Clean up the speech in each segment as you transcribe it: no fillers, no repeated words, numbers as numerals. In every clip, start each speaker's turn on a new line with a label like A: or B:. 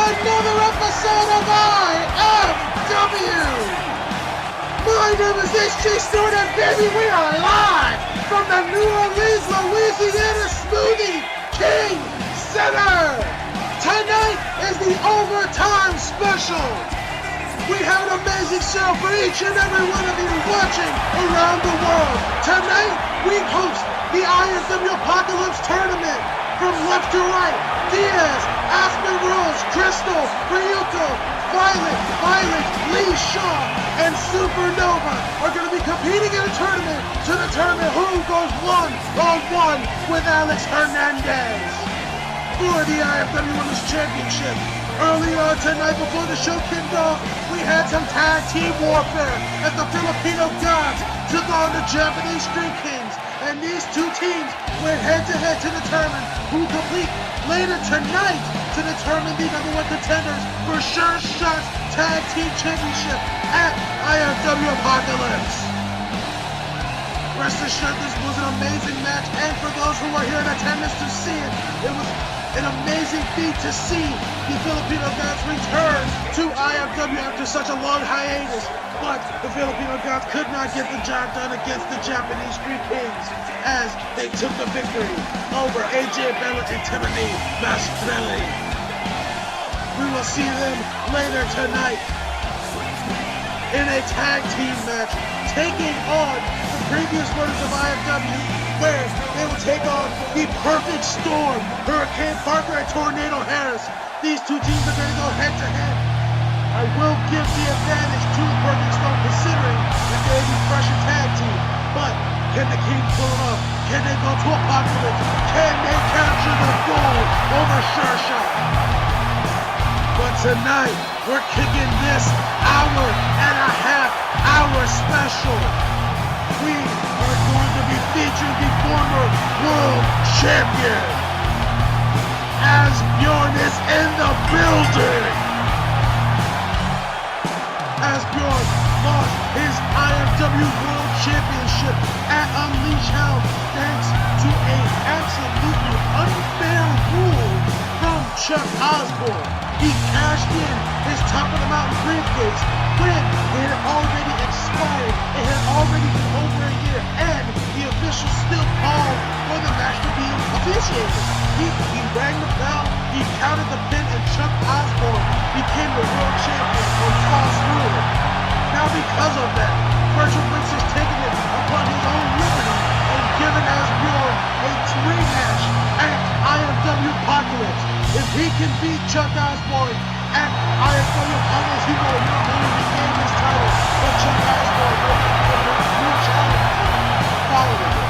A: another episode of IFW. My name is HG Stewart, and baby, we are live from the New Orleans, Louisiana Smoothie King Center. Tonight is the overtime special. We have an amazing show for each and every one of you watching around the world. Tonight, we host the IFW Apocalypse Tournament. From left to right, Diaz, Aspen Rose, Crystal, Ryuko, Violet, Lee Shaw, and Supernova are going to be competing in a tournament to determine who goes one-on-one with Alex Hernandez for the IFW Women's Championship. Early on tonight, before the show kicked off, we had some tag team warfare as the Filipino Gods took on the Japanese Street Kings, and these two teams went head-to-head to determine who complete later tonight to determine the #1 contenders for Sure Shots Tag Team Championship at IFW Apocalypse. Rest assured, this was an amazing match, and for those who were here in attendance to see it, it was an amazing feat to see the Filipino Gods return to IFW after such a long hiatus. But the Filipino Gods could not get the job done against the Japanese Street Kings as they took the victory over AJ Bella and Timothy Mastrelli. We will see them later tonight in a tag team match, taking on the previous winners of IFW, where they will take on the Perfect Storm, Hurricane Parker and Tornado Harris. These two teams are going to go head-to-head. I will give the advantage to the Perfect Storm, considering that they're the fresher tag team. But can the Kings pull it off? Can they go to Apocalypse? Can they capture the gold over Sure Shot? But tonight, we're kicking this hour special. We are going to be featuring the former world champion. Asbjorn is in the building. Asbjorn lost his IFW World Championship at Unleash Hell thanks to an absolutely unfair rule from Chuck Osborne. He cashed in his top of the mountain briefcase when it had already expired. It had already been over a year, and the officials still called for the match to be officiated. He rang the bell, he counted the pin, and Chuck Osborne became the world champion on false rule. Now because of that, Virtual Prince has taken it upon his own liberty and given Asbjorn a rematch at IFW Apocalypse. If he can beat Chuck Osborne at IFW Apocalypse, he will not only regain his title, but Chuck Osborne will have a new challenge following it.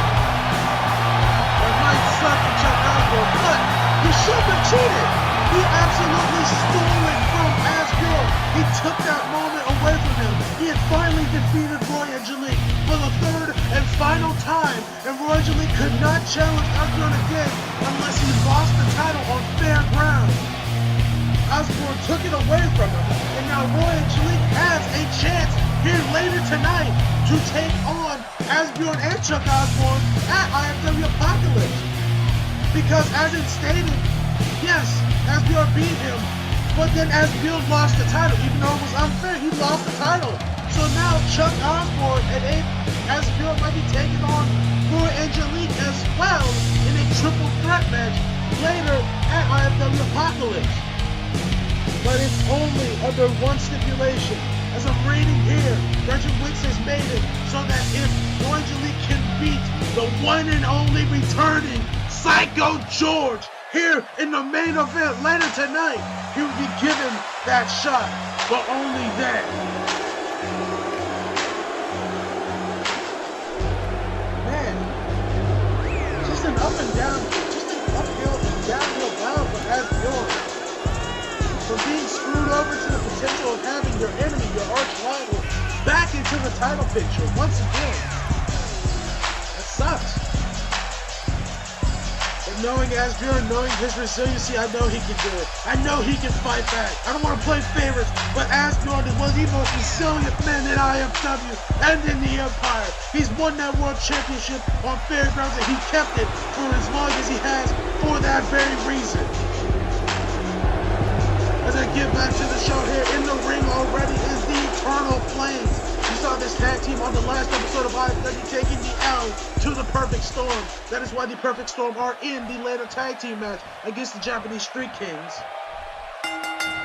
A: It might suck for Chuck Osborne, but he shouldn't have cheated. He absolutely stole it from Asbjorn. He took that moment away from him. He had finally defeated Roy Angelique for the third and final time, and Roy Angelique could not challenge Asbjorn again unless he lost the title on fair ground. Osborne took it away from him, and now Roy Angelique has a chance here later tonight to take on Asbjorn and Chuck Osborne at IFW Apocalypse. Because as it stated, yes, Asbjorn beat him, but then Asbjorn lost the title. Even though it was unfair, he lost the title. So now Chuck Osborne and Asbjorn might be taking on Roy Angelique as well in a triple threat match later at IFW Apocalypse. But it's only under one stipulation. As I'm reading here, Richard Wicks has made it so that if Roy Angelique can beat the one and only returning Psycho George here in the main event later tonight, he will be given that shot, but only then. Man, just an up and down, just an uphill and downhill bound for Asbjorn. From being screwed over to the potential of having your enemy, your arch rival, back into the title picture once again. That sucks. But knowing Asbjorn, knowing his resiliency, I know he can do it. I know he can fight back. I don't want to play favorites, but Asbjorn is one of the most resilient men in IFW and in the Empire. He's won that world championship on fairgrounds, and he kept it for as long as he has for that very reason. to get back to the show here, in the ring already is the Eternal Flames. You saw this tag team on the last episode of IFW taking the L to the Perfect Storm. That is why the Perfect Storm are in the later tag team match against the Japanese Street Kings.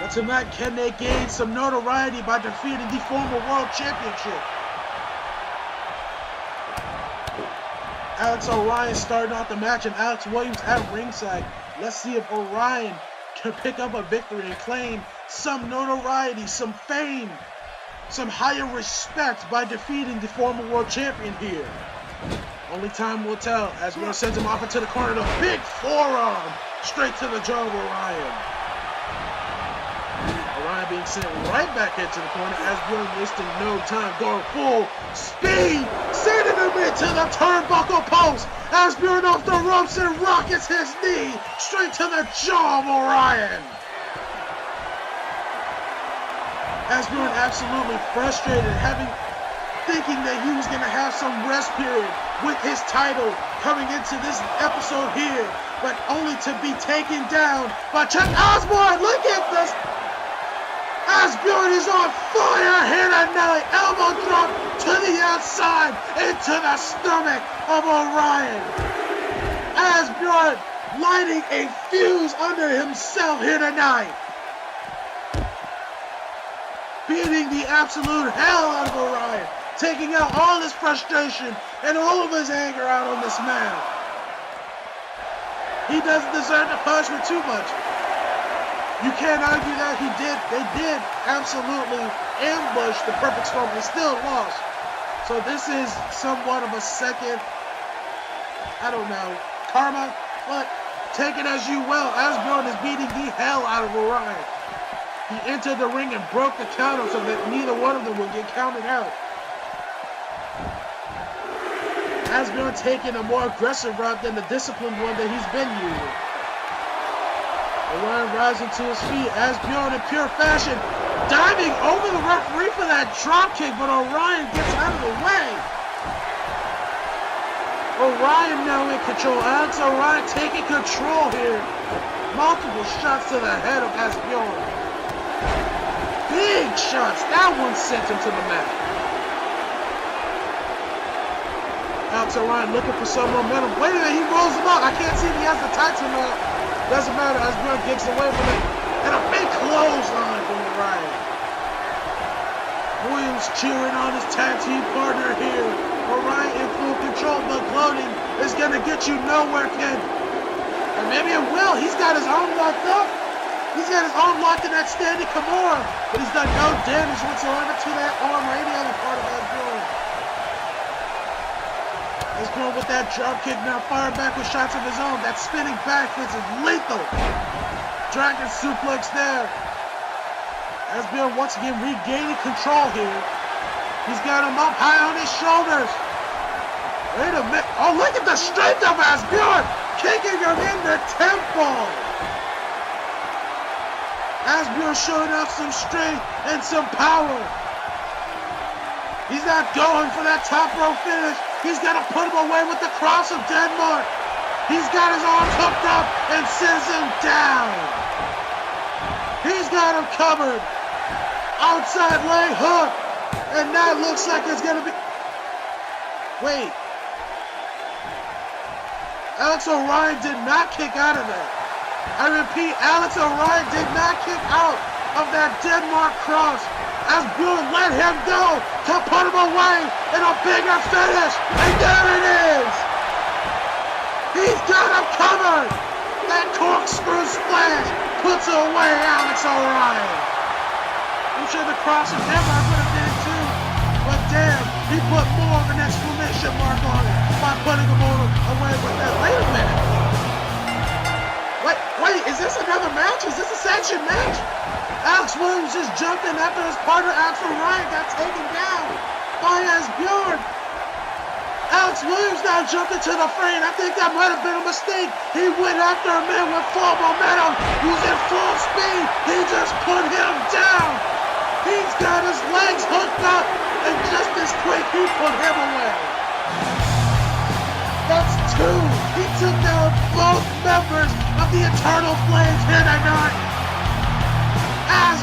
A: But tonight, can they gain some notoriety by defeating the former World Championship? Alex Orion starting off the match and Alex Williams at ringside. Let's see if Orion can pick up a victory and claim some notoriety, some fame, some higher respect by defeating the former world champion here. Only time will tell as Will sends him off into the corner. The big forearm straight to the jaw of Orion. Orion being sent right back into the corner as Will wasting no time, going full speed, sending him into the turnbuckle post as Bjorn off the ropes and rockets his knee straight to the jaw of Orion. As Bjorn absolutely frustrated, thinking that he was going to have some rest period with his title coming into this episode here, but only to be taken down by Chuck Osborne. Look at this! Asbjorn is on fire here tonight. Elbow drop to the outside into the stomach of Orion. Asbjorn lighting a fuse under himself here tonight. Beating the absolute hell out of Orion. Taking out all his frustration and all of his anger out on this man. He doesn't deserve the punishment too much. You can't argue that they did absolutely ambush the Perfect Storm and still lost. So this is somewhat of a second, I don't know, karma, but take it as you will. Asbjorn is beating the hell out of Orion. He entered the ring and broke the counter so that neither one of them would get counted out. Asbjorn taking a more aggressive route than the disciplined one that he's been using. Orion rising to his feet. Asbjorn in pure fashion, diving over the referee for that drop kick, but Orion gets out of the way. Orion now in control. Alex Orion taking control here. Multiple shots to the head of Asbjorn. Big shots. That one sent him to the mat. Alex Orion looking for some momentum. Wait a minute, he rolls him up. I can't see if he has the tights or not. Doesn't matter, Asbjorn kicks away from it. And a big clothesline from Orion. Williams cheering on his tag team partner here. Orion in full control, but gloating is going to get you nowhere, kid. And maybe it will. He's got his arm locked up. He's got his arm locked in that standing Kimura. But he's done no damage whatsoever to that arm or any other part of Asbjorn. Asbjorn with that drop kick now fired back with shots of his own. That spinning backwards is lethal. Dragon suplex there. Asbjorn once again regaining control here. He's got him up high on his shoulders. Wait a minute. Oh, look at the strength of Asbjorn. Kicking him in the temple. Asbjorn showing off some strength and some power. He's not going for that top row finish. He's got to put him away with the cross of Denmark. He's got his arms hooked up and sends him down. He's got him covered. Outside leg hook. And that looks like it's going to be... Wait. Alex Orion did not kick out of that. I repeat, Alex Orion did not kick out of that Denmark cross. Asbjorn let him go to put him away in a bigger finish. And there it is. He's got him covered. That corkscrew splash puts away Alex Orion. I'm sure the cross of Denmark would have did too. But damn, he put more of an exclamation mark on it by putting him away with that. Wait a minute. Wait, is this another match? Is this a sanctioned match? Alex Williams just jumped in after his partner Alex Orion got taken down by Asbjorn. Alex Williams now jumped into the frame. I think that might have been a mistake. He went after a man with full momentum, using full speed. He just put him down. He's got his legs hooked up, and just as quick, he put him away. That's two. He took down both members of the Eternal Flames here tonight.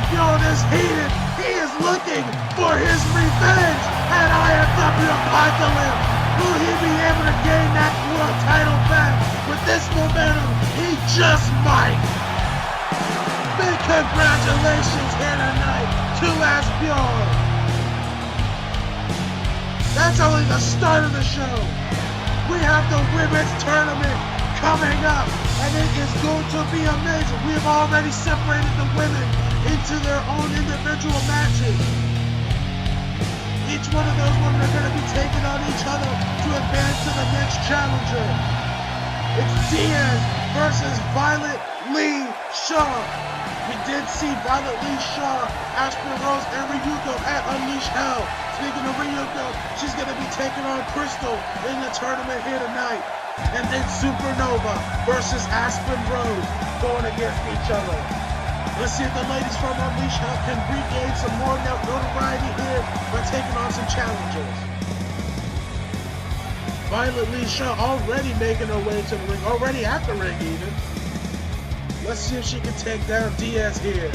A: Bjorn is heated. He is looking for his revenge at IFW Apocalypse. Will he be able to gain that world title back with this momentum? He just might. Big congratulations here tonight to Asbjorn. That's only the start of the show. We have the women's tournament coming up, and it is going to be amazing. We have already separated the women into their own individual matches. Each one of those women are going to be taking on each other to advance to the next challenger. It's Diaz versus Violet Lee Shaw. We did see Violet Lee Shaw, Aspen Rose, and Ryuko at Unleash Hell. Speaking of Ryuko, she's going to be taking on Crystal in the tournament here tonight. And then Supernova versus Aspen Rose going against each other. Let's see if the ladies from Unleash Hell can regain some more notoriety here by taking on some challengers. Violet Lee Shaw already making her way to the ring, already at the ring even. Let's see if she can take down Diaz here.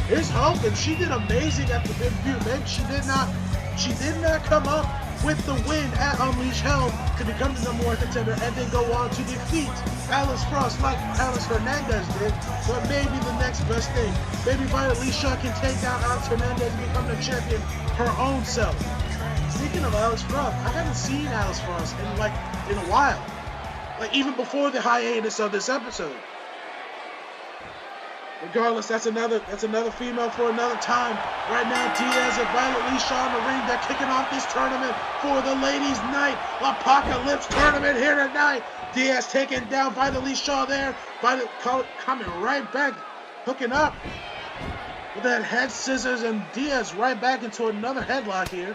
A: Here's hoping. She did amazing at the debut. Maybe she did not come up with the win at Unleash Hell to become the #1 contender and then go on to defeat Alice Frost like Alice Hernandez did. But maybe the next best thing. Maybe Violet Lee Shaw can take down Alice Hernandez and become the champion her own self. Speaking of Alice Frost, I haven't seen Alice Frost in a while. Like even before the hiatus of this episode. Regardless, that's another female for another time. Right now, Diaz and Violet Lee Shaw in the ring. They're kicking off this tournament for the Ladies' Night Apocalypse tournament here tonight. Diaz taking down Violet Lee Shaw there. Violet coming right back, hooking up with that head scissors, and Diaz right back into another headlock here.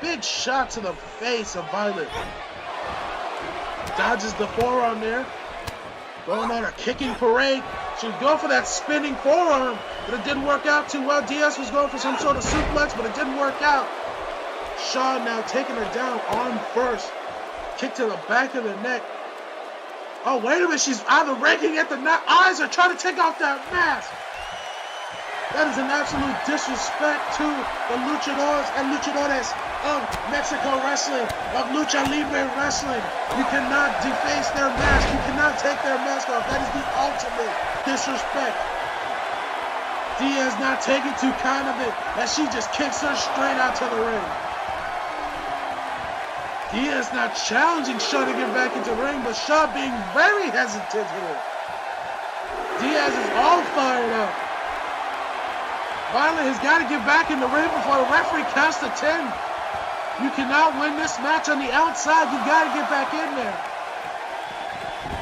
A: Big shot to the face of Violet. Dodges the forearm there. Going on a kicking parade. She was going for that spinning forearm, but it didn't work out too well. Diaz was going for some sort of suplex, but it didn't work out. Shaw now taking her down, arm first. Kick to the back of the neck. Oh, wait a minute. She's either raking at the eyes or trying to take off that mask. That is an absolute disrespect to the luchadores and luchadores of Mexico wrestling, of Lucha Libre wrestling. You cannot deface their mask. You cannot take their mask off. That is the ultimate disrespect. Diaz not taking too kind of it as she just kicks her straight out to the ring. Diaz not challenging Shaw to get back into the ring, but Shaw being very hesitant here. Diaz is all fired up. Violet has got to get back in the ring before the referee counts to 10. You cannot win this match on the outside. You got to get back in there.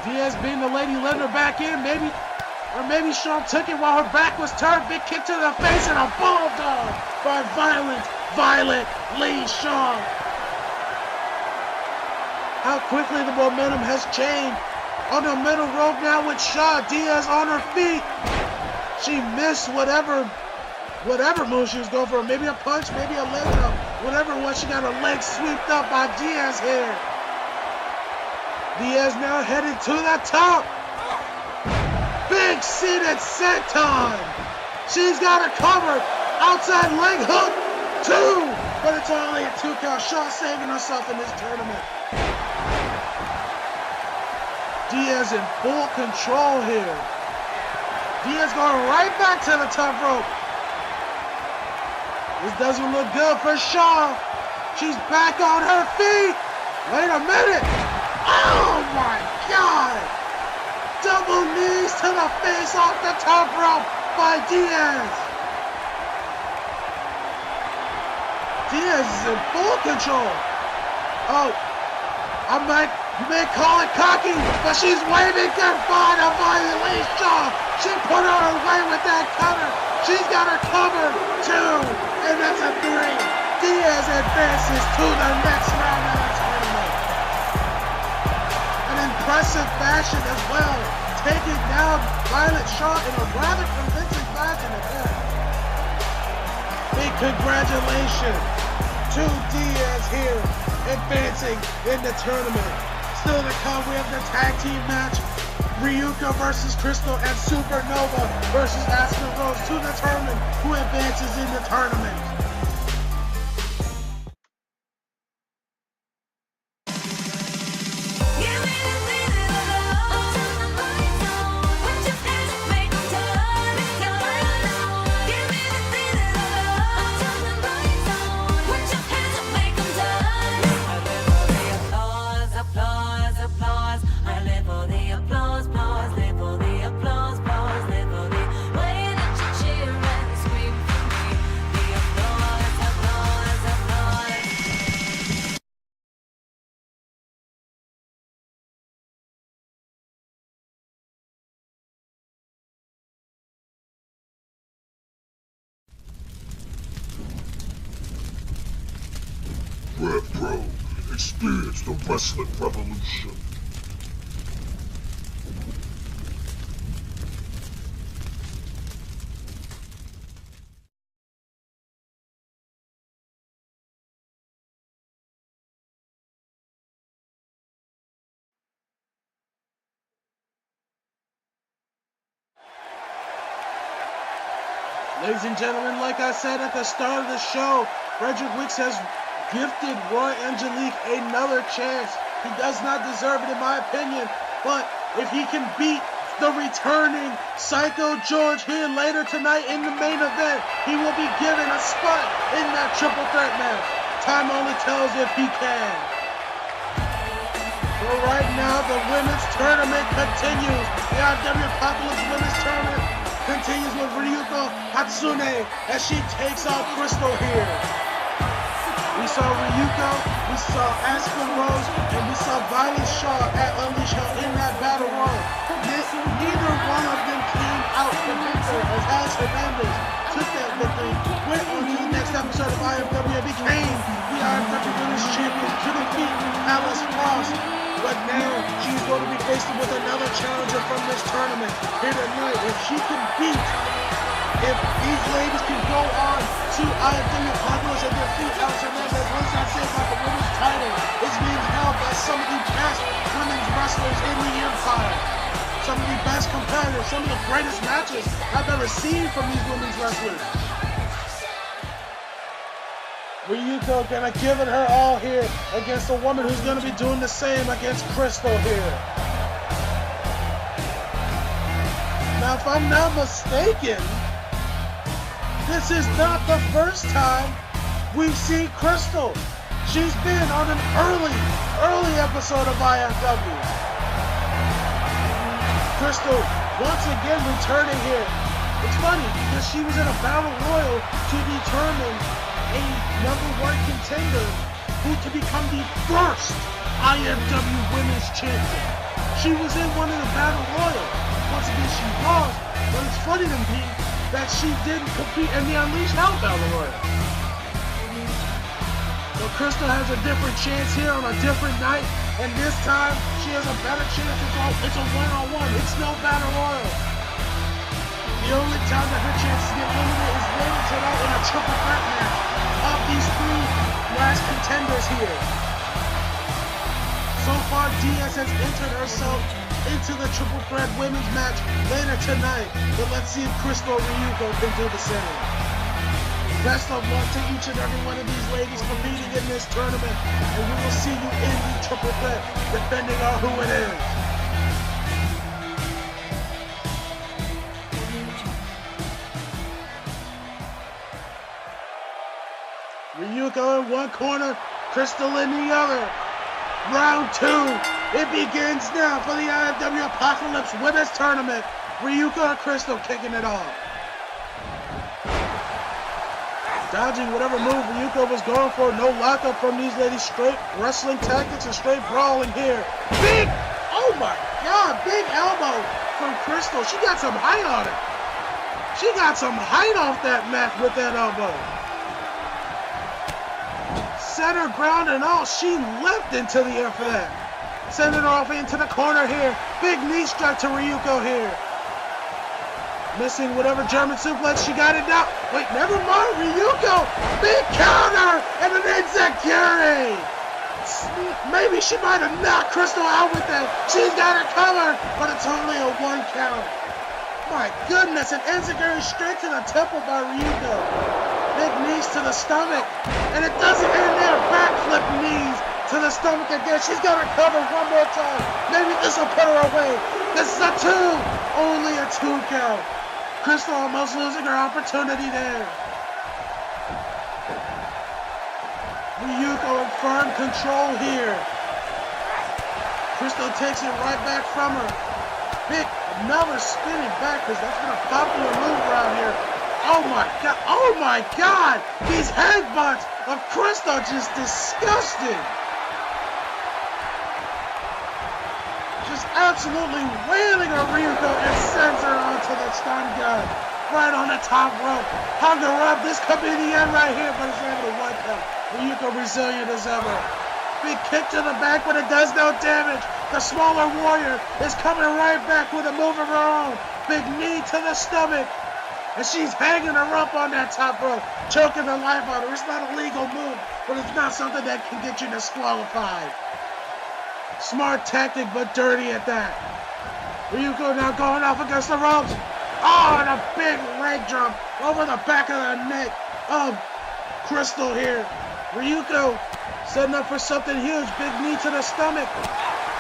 A: Diaz being the lady letting her back in. Maybe Shaw took it while her back was turned. Big kick to the face and a bulldog by Violet Lee Shaw. How quickly the momentum has changed. On the middle rope now with Shaw. Diaz on her feet. She missed whatever move she was going for. Maybe a punch, maybe a leg up. Whatever it was, she got her legs swept up by Diaz here. Diaz now headed to the top. Big seated senton. She's got her covered. Outside leg hook. 2. But it's only a 2 count. Shaw saving herself in this tournament. Diaz in full control here. Diaz going right back to the top rope. This doesn't look good for Shaw. She's back on her feet. Wait a minute. Oh my God. Double knees to the face off the top rope by Diaz. Diaz is in full control. Oh, you may call it cocky, but she's waving goodbye to Violet Lee Shaw. She put her away with that cutter. She's got her covered, 2, and that's a 3. Diaz advances to the next round of the tournament. An impressive fashion as well, taking down Violet Shaw in a rather convincing fashion at that. Big congratulations to Diaz here, advancing in the tournament. Still to come, we have the tag team match Ryuka versus Crystal and Supernova versus Aspen Rose to determine who advances in the tournament.
B: Red Pro, experience the wrestling revolution.
A: Ladies and gentlemen, like I said at the start of the show, Frederick Wicks has gifted Roy Angelique another chance. He does not deserve it in my opinion, but if he can beat the returning Psycho George here later tonight in the main event, he will be given a spot in that triple threat match. Time only tells if he can. So right now, the women's tournament continues. The IFW Apocalypse Women's Tournament continues with Ryuko Hatsune as she takes out Crystal here. We saw Ryuko, we saw Aspen Rose, and we saw Violet Shaw at Unleash Hell in that battle royal. Neither one of them came out the victor as Alex Hernandez took that victory, went on to the next episode of IFW and became the IFW Women's Champion to defeat Alice Frost. But now she's going to be faced with another challenger from this tournament here tonight. If she can beat, if these ladies can go on to IFW Apocalypse and defeat Alex Hernandez, once I say about the women's title, it's being held by some of the best women's wrestlers in the Empire. Some of the best competitors, some of the greatest matches I've ever seen from these women's wrestlers. Ryuko gonna give it her all here against a woman who's gonna be doing the same against Crystal here. Now, if I'm not mistaken, this is not the first time we've seen Crystal. She's been on an early episode of IFW. Crystal once again returning here. It's funny because she was in a battle royal to determine a #1 contender who to become the first IFW Women's Champion. She was in one of the battle royals. Once again, she lost, but it's funny to me that she didn't compete in the Unleash Hell battle royal. So Crystal has a different chance here on a different night, and this time she has a better chance. It's a one-on-one. It's no battle royal. The only time that her chances get limited is later tonight in a triple threat match of these three last contenders here. So far, Diaz has entered herself into the triple threat women's match later tonight, but let's see if Crystal Ryuko can do the same. Best of luck to each and every one of these ladies competing in this tournament, and we will see you in the triple threat, depending on who it is. Ryuko in one corner, Crystal in the other. Round 2, it begins now for the IFW Apocalypse Women's Tournament. Ryuko and Crystal kicking it off. Dodging whatever move Ryuko was going for, no lockup from these ladies, straight wrestling tactics and straight brawling here. Big, oh my God, big elbow from Crystal. She got some height on it. She got some height off that mat with that elbow. Center ground and all, she leapt into the air for that. Sending her off into the corner here. Big knee strike to Ryuko here. Missing whatever German suplex, she got it now. Wait, never mind, Ryuko. Big counter and an enziguri. Maybe she might have knocked Crystal out with that. She's got her covered, but it's only a 1 count. My goodness, an enziguri straight to the temple by Ryuko. Big knees to the stomach, and it doesn't end there. Backflip knees to the stomach again. She's got her covered one more time. Maybe this will put her away. This is a 2. Only a 2 count. Crystal almost losing her opportunity there. Ryuko in firm control here. Crystal takes it right back from her. Big, another spinning back, because that's been a popular move around here. Oh my God! These headbutts of Crystal are just disgusting. Just absolutely wailing on Ryuko and sends her onto the stun gun. Right on the top rope. Hung her up. This could be the end right here, but it's not going to work out. Ryuko resilient as ever. Big kick to the back, but it does no damage. The smaller warrior is coming right back with a move of her own. Big knee to the stomach. And she's hanging her up on that top rope, choking the life out of her. It's not a legal move, but it's not something that can get you disqualified. Smart tactic, but dirty at that. Ryuko now going off against the ropes. Oh, and a big leg drop over the back of the neck of Crystal here. Ryuko setting up for something huge. Big knee to the stomach.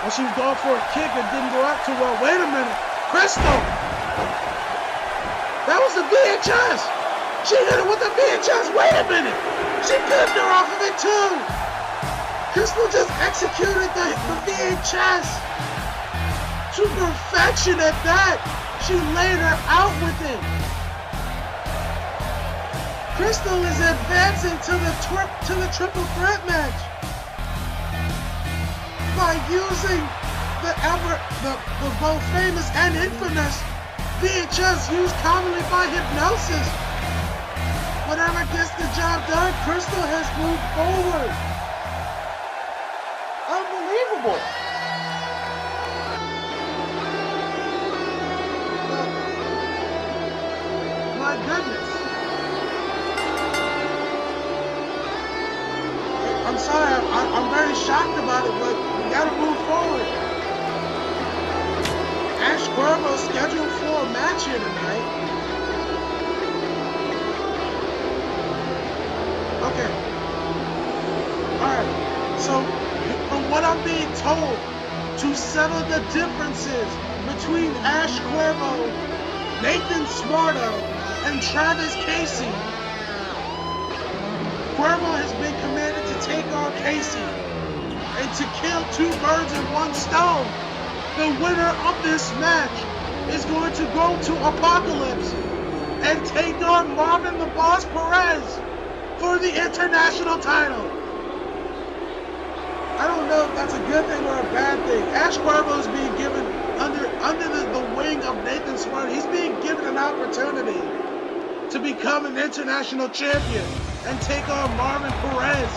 A: And she's going for a kick. It didn't go out too well. Wait a minute. Crystal. That was the VHS. She hit it with the VHS. Wait a minute. She pinned her off of it too. Crystal just executed the VHS to perfection at that. She laid her out with it. Crystal is advancing to the triple threat match by using the both famous and infamous VHS used commonly by Hypnosis. Whatever gets the job done, Crystal has moved forward. Unbelievable. My goodness. I'm sorry, I'm very shocked about it, but we gotta move forward. Ash Cuervo scheduled for a match here tonight. Okay. Alright, so from what I'm being told, to settle the differences between Ash Cuervo, Nathan Smarto, and Travis Casey, Cuervo has been commanded to take on Casey and to kill 2 birds in 1 stone. The winner of this match is going to go to Apocalypse and take on Marvin the Boss Perez for the international title. I don't know if that's a good thing or a bad thing. Ash Cuervo is being given under the wing of Nathan Smart. He's being given an opportunity to become an international champion and take on Marvin Perez.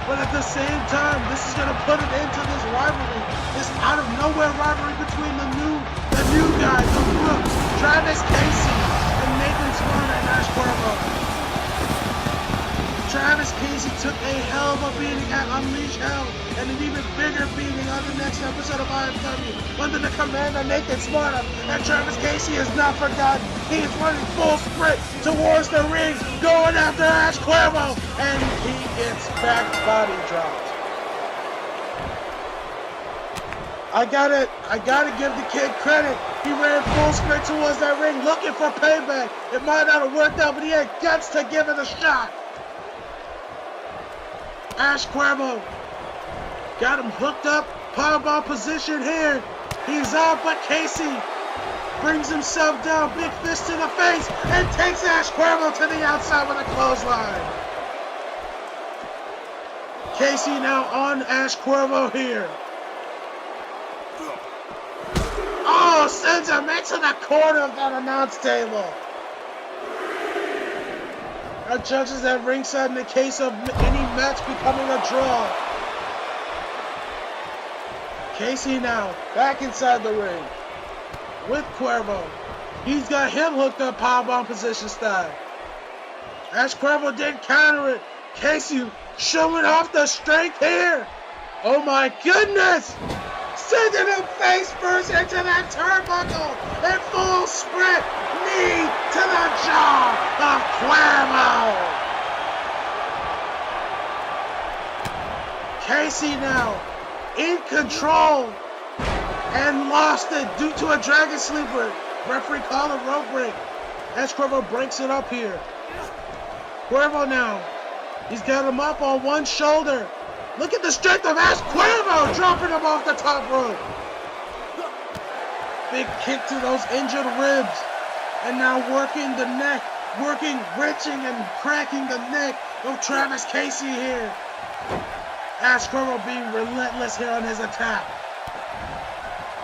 A: But at the same time, this is going to put an end to this rivalry, this out of nowhere rivalry between the new guys, the Brooks, Travis Casey, and Nathan Smart and Ash Cuervo. Travis Casey took a hell of a beating at Unleash Hell and an even bigger beating on the next episode of IFW under the command of Nathan Smarter. And Travis Casey has not forgotten. He is running full sprint towards the ring, going after Ash Cuervo, and he gets back body dropped. I gotta give the kid credit. He ran full sprint towards that ring looking for payback. It might not have worked out, but he had guts to give it a shot. Ash Cuervo got him hooked up, powerbomb position here. He's out, but Casey brings himself down, big fist to the face, and takes Ash Cuervo to the outside with a clothesline. Casey now on Ash Cuervo here. Oh, sends him into the corner of that announce table. Our judges at ringside in the case of any match becoming a draw. Casey now back inside the ring with Cuervo. He's got him hooked up powerbomb position style. Ash Cuervo didn't counter it. Casey showing off the strength here. Oh my goodness! Sending him face first into that turnbuckle in full sprint. Knee to the jaw of Cuervo. Casey now in control and lost it due to a dragon sleeper. Referee called a rope break as Cuervo breaks it up here. Cuervo now, he's got him up on one shoulder. Look at the strength of Ash Cuervo dropping him off the top rope. Big kick to those injured ribs. And now working the neck, wrenching and cracking the neck of Travis Casey here. Ash Cuervo being relentless here on his attack.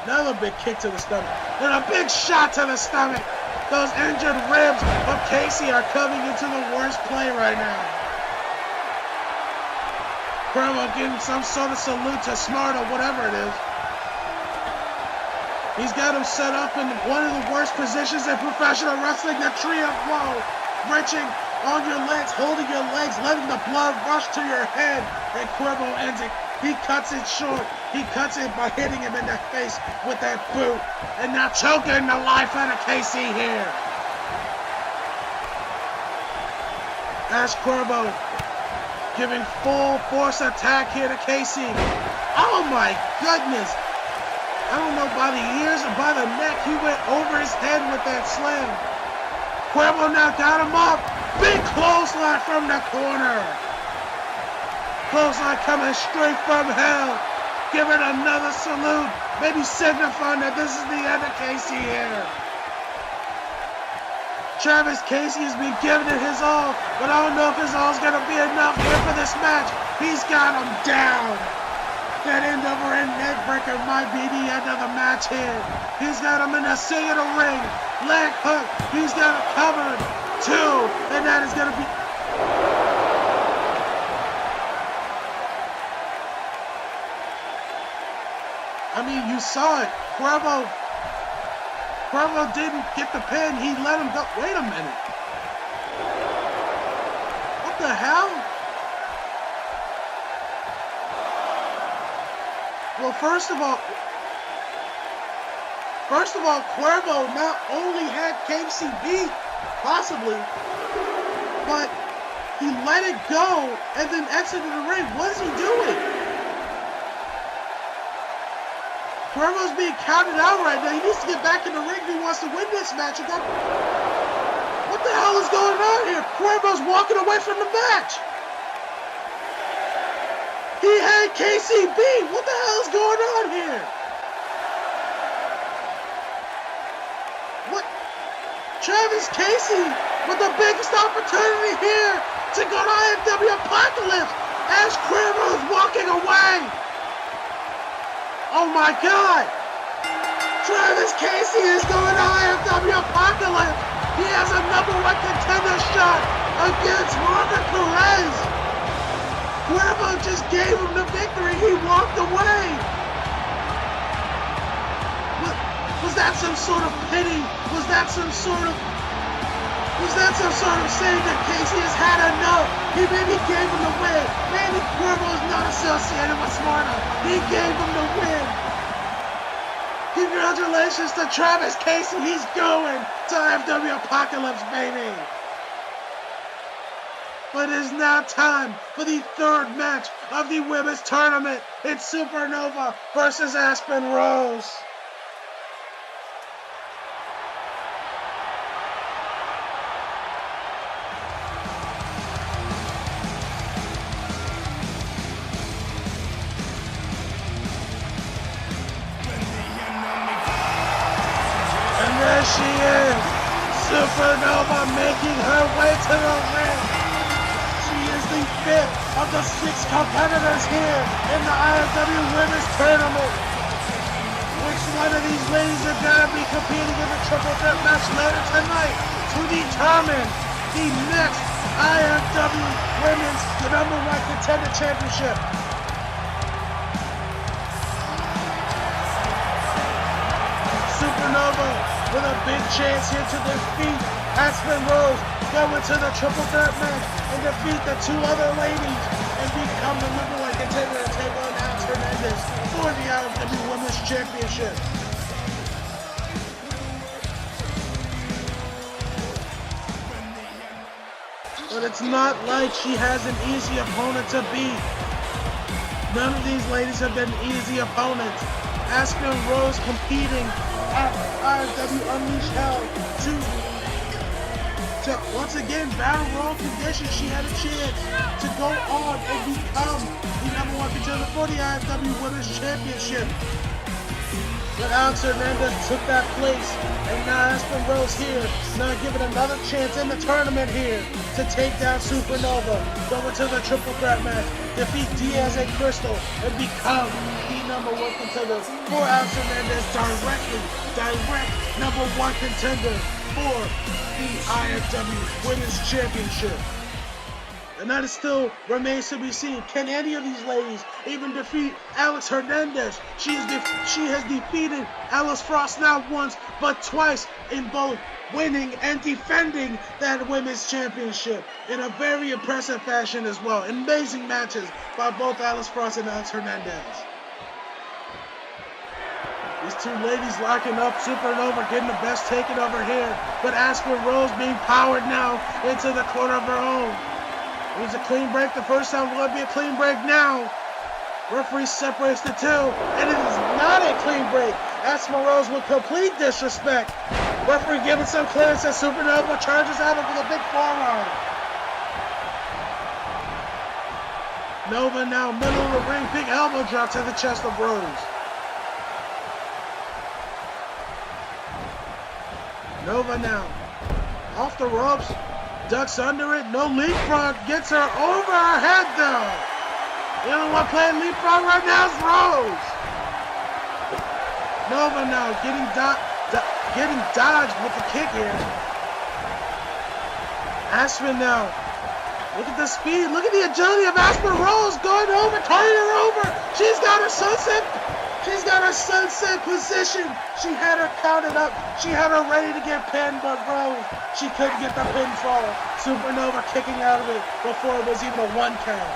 A: Another big kick to the stomach. And a big shot to the stomach. Those injured ribs of Casey are coming into the worst play right now. Cuervo giving some sort of salute to Smart or whatever it is. He's got him set up in one of the worst positions in professional wrestling, the tree of woe. Wrenching on your legs, holding your legs, letting the blood rush to your head. And Cuervo ends it. He cuts it short. He cuts it by hitting him in the face with that boot. And now choking the life out of Casey here. Ash Cuervo giving full force attack here to Casey. Oh my goodness. I don't know, by the ears or by the neck, he went over his head with that slam. Cuervo now got him up. Big clothesline from the corner. Clothesline coming straight from hell. Giving another salute. Maybe signifying that this is the end of Casey here. Travis Casey has been giving it his all, but I don't know if his all is going to be enough here for this match. He's got him down. That end over end neck breaker might be the end of the match here. He's got him in the center of the ring. Leg hook. He's got it covered. 2. And that is going to be... I mean, you saw it. Cuervo didn't get the pin. He let him go. Wait a minute. What the hell? Well, first of all, Cuervo not only had Casey beat, possibly, but he let it go and then exited the ring. What is he doing? Cuervo's being counted out right now. He needs to get back in the ring if he wants to win this match. What the hell is going on here? Cuervo's walking away from the match. He had Casey beat. What the hell is going on here? What? Travis Casey with the biggest opportunity here to go to IFW Apocalypse as Cuervo is walking away. Oh my God. Travis Casey is going to IFW Apocalypse. He has a #1 contender shot against Marvin Perez. Cuervo just gave him the victory. He walked away. Was that some sort of pity? Was that some sort of saying that Casey has had enough? He maybe gave him the win. Maybe Cuervo is not associated with Sparta. He gave him the win. Congratulations to Travis Casey. He's going to IFW Apocalypse, baby. But it is now time for the 3rd match of the women's tournament. It's Supernova versus Aspen Rose. And there she is, Supernova making her way to the ring. The 5th of the 6 competitors here in the IFW Women's Tournament. Which one of these ladies are going to be competing in the triple threat match later tonight to determine the next IFW Women's #1 Contender Championship? Supernova with a big chance here to defeat Aspen Rose go into the triple threat match and defeat the two other ladies and become the number one contender to take on Alex Hernandez for the IFW Women's Championship. But it's not like she has an easy opponent to beat. None of these ladies have been easy opponents. Aspen Rose competing at IFW Unleashed Hell to once again battle royal conditions. She had a chance to go on and become the number one contender for the IFW Women's Championship. But Alex Hernandez took that place, and now Aspen Rose here, now given another chance in the tournament here to take down Supernova, go into the triple threat match, defeat Diaz and Crystal, and become the number one contender for Alex Hernandez, direct number one contender for the IFW Women's Championship. And that still remains to be seen. Can any of these ladies even defeat Alex Hernandez? She has defeated Alice Frost not once, but twice in both winning and defending that women's championship in a very impressive fashion as well. Amazing matches by both Alice Frost and Alex Hernandez. These two ladies locking up. Supernova getting the best taken over here, but Aspen Rose being powered now into the corner of her own. It was a clean break the first time. Will it be a clean break now? Referee separates the two, and it is not a clean break. Aspen Rose with complete disrespect. Referee giving some clearance as Supernova charges out with a big forearm. Nova now middle of the ring, big elbow drop to the chest of Rose. Nova now off the ropes. Ducks under it, no leapfrog, gets her over her head though. The only one playing leapfrog right now is Rose. Nova now getting dodged with the kick here. Aspen now, look at the speed, look at the agility of Aspen Rose going over, turning her over. She's got her sunset position. She had her counted up. She had her ready to get pinned, but Rose, she couldn't get the pinfall. Supernova kicking out of it before it was even a one count.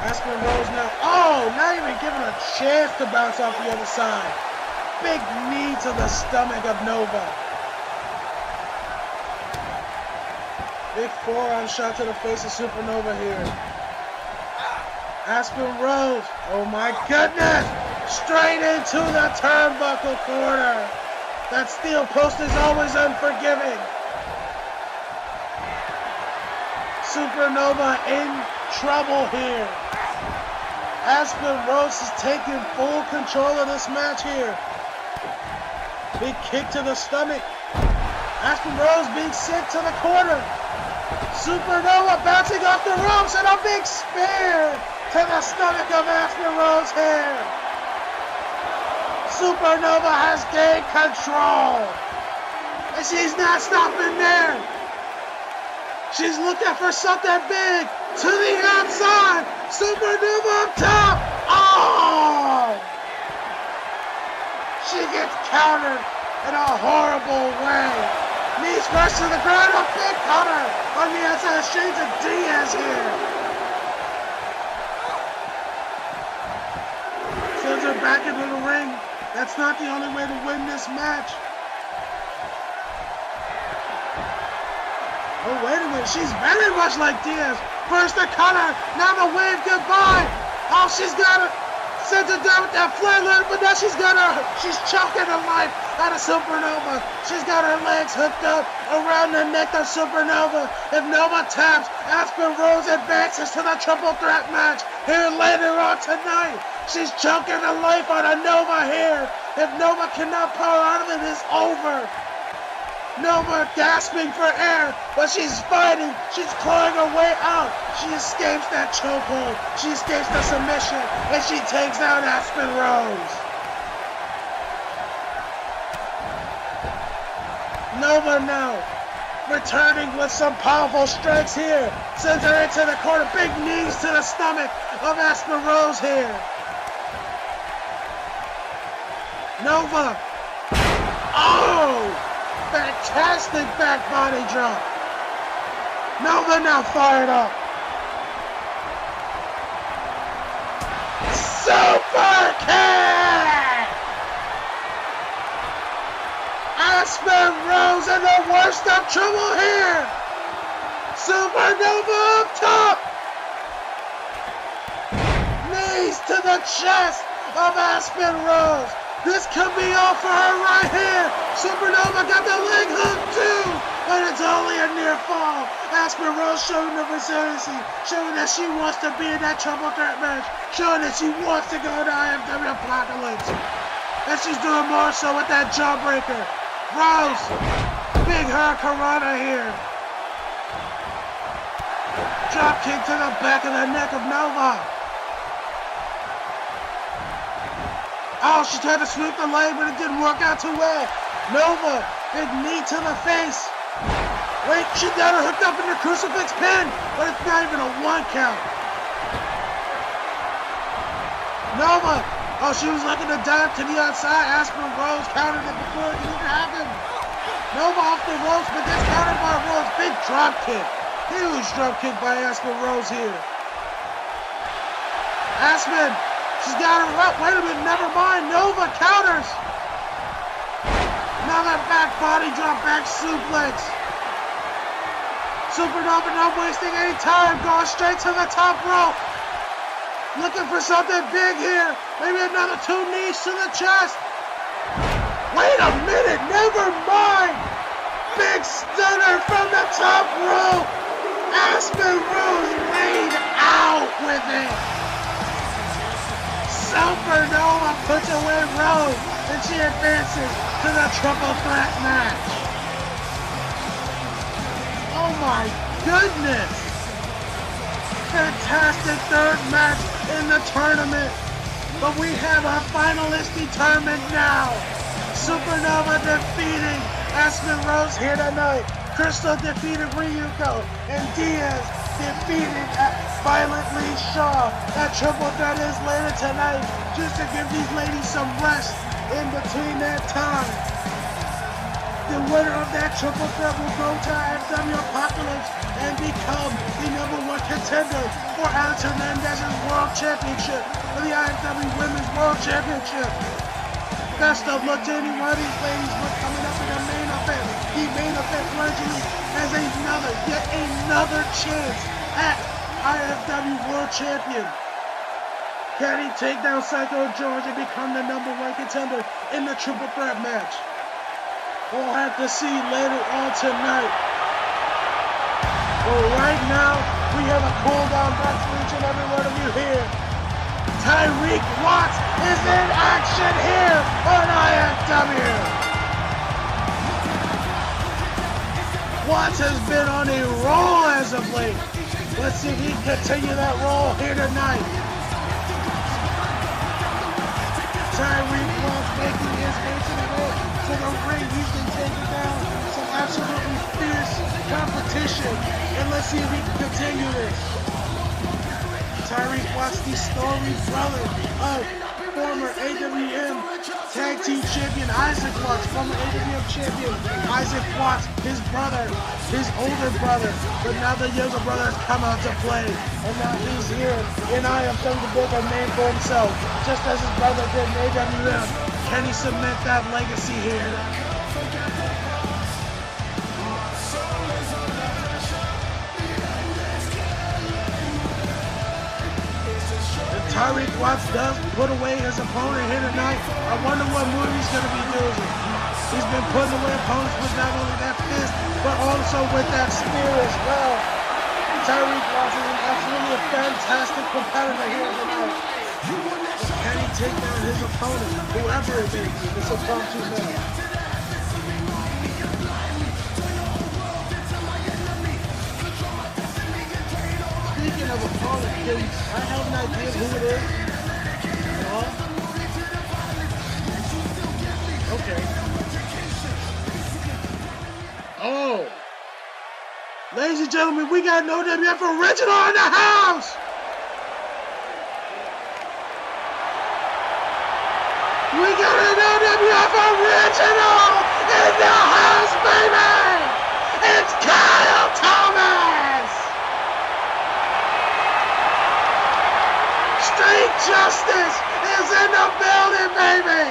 A: Aspen Rose now, not even given a chance to bounce off the other side. Big knee to the stomach of Nova. Big forearm shot to the face of Supernova here. Aspen Rose, oh my goodness, straight into the turnbuckle corner. That steel post is always unforgiving. Supernova in trouble here. Aspen Rose is taking full control of this match here. Big kick to the stomach. Aspen Rose being sent to the corner. Supernova bouncing off the ropes and a big spear to the stomach of Aspen Rose here. Supernova has gained control. And she's not stopping there. She's looking for something big to the outside. Supernova up top. Oh! She gets countered in a horrible way. Knees first to the ground. A big counter on the outside. Shades of Diaz here. Sends her back into the ring. That's not the only way to win this match. Oh, wait a minute. She's very much like Diaz. First the cutter, now the wave goodbye. Oh, she's got her. Sends her down with that flatline, but now she's choking the life out of Supernova. She's got her legs hooked up around the neck of Supernova. If Nova taps, Aspen Rose advances to the triple threat match here later on tonight. She's choking the life out of Nova here. If Nova cannot pull out of it, it's over. Nova gasping for air, but she's fighting. She's clawing her way out. She escapes that chokehold. She escapes the submission, and she takes out Aspen Rose. Nova now returning with some powerful strikes here. Sends her into the corner. Big knees to the stomach of Aspen Rose here. Nova. Oh! Fantastic back body drop. Nova now fired up. Super kick! Aspen Rose in the worst of trouble here. Supernova up top. Knees to the chest of Aspen Rose. This could be all for her right here. Supernova got the leg hook too, but it's only a near fall. Aspen Rose showing the resiliency, showing that she wants to be in that triple threat match, showing that she wants to go to IFW Apocalypse. And she's doing more so with that jawbreaker. Rose, big hurricanrana here. Drop kick to the back of the neck of Nova. Oh, she tried to sweep the leg, but it didn't work out too well. Nova, big knee to the face. Wait, she got her hooked up in the crucifix pin, but it's not even a 1 count. Nova, oh, she was looking to dive to the outside. Aspen Rose countered it before it even happened. Nova off the ropes, but gets countered by Rose. Big drop kick. Huge drop kick by Aspen Rose here. Aspen. She's got her up. Wait a minute, never mind. Nova counters. Another back body drop, back suplex. Supernova not wasting any time, going straight to the top rope. Looking for something big here. Maybe another 2 knees to the chest. Wait a minute, never mind. Big stunner from the top rope. Aspen Rose laid out with it. Supernova puts away Rose, and she advances to the triple threat match. Oh my goodness! Fantastic third match in the tournament. But we have our finalists determined now. Supernova defeating Aspen Rose here tonight. Crystal defeated Ryuko, and Diaz defeated Violently Shaw. That triple threat is later tonight, just to give these ladies some rest in between that time. The winner of that triple threat will go to IFW Apocalypse and become the #1 contender for Alex Hernandez's World Championship, for the IFW Women's World Championship. Best of luck to any one of these ladies what's coming up in the main event. The main event allegedly has yet another chance at IFW World Champion. Can he take down Psycho George and become the #1 contender in the triple threat match? We'll have to see later on tonight. But right now, we have a cool down match for each and every one of you here. Tyreek Watts is in action here on IFW. Watts has been on a roll as of late. Let's see if he can continue that roll here tonight. Tyreek Watts making his way to the ring. He's been taking down some absolutely fierce competition. And let's see if he can continue this. Tyreek Watts, the storied brother of former AWM Tag Team Champion Isaac Watts, former AWM Champion Isaac Watts, his brother, his older brother, but now the younger brother has come out to play, and now he's here in IFW to build a name for himself, just as his brother did in AWM. Can he cement that legacy here? Tyreek Watts does put away his opponent here tonight. I wonder what move he's going to be using. He's been putting away opponents with not only that fist, but also with that spear as well. Tyreek Watts is absolutely a fantastic competitor here tonight. Can he take down his opponent, whoever it is, it's a come to now. Speaking of opponents, I have an idea of who it is. Okay. Oh. Ladies and gentlemen, we got an OWF original in the house. We got an OWF original in the house, baby! It's Kyle Thomas! Street Justice is in the building, baby!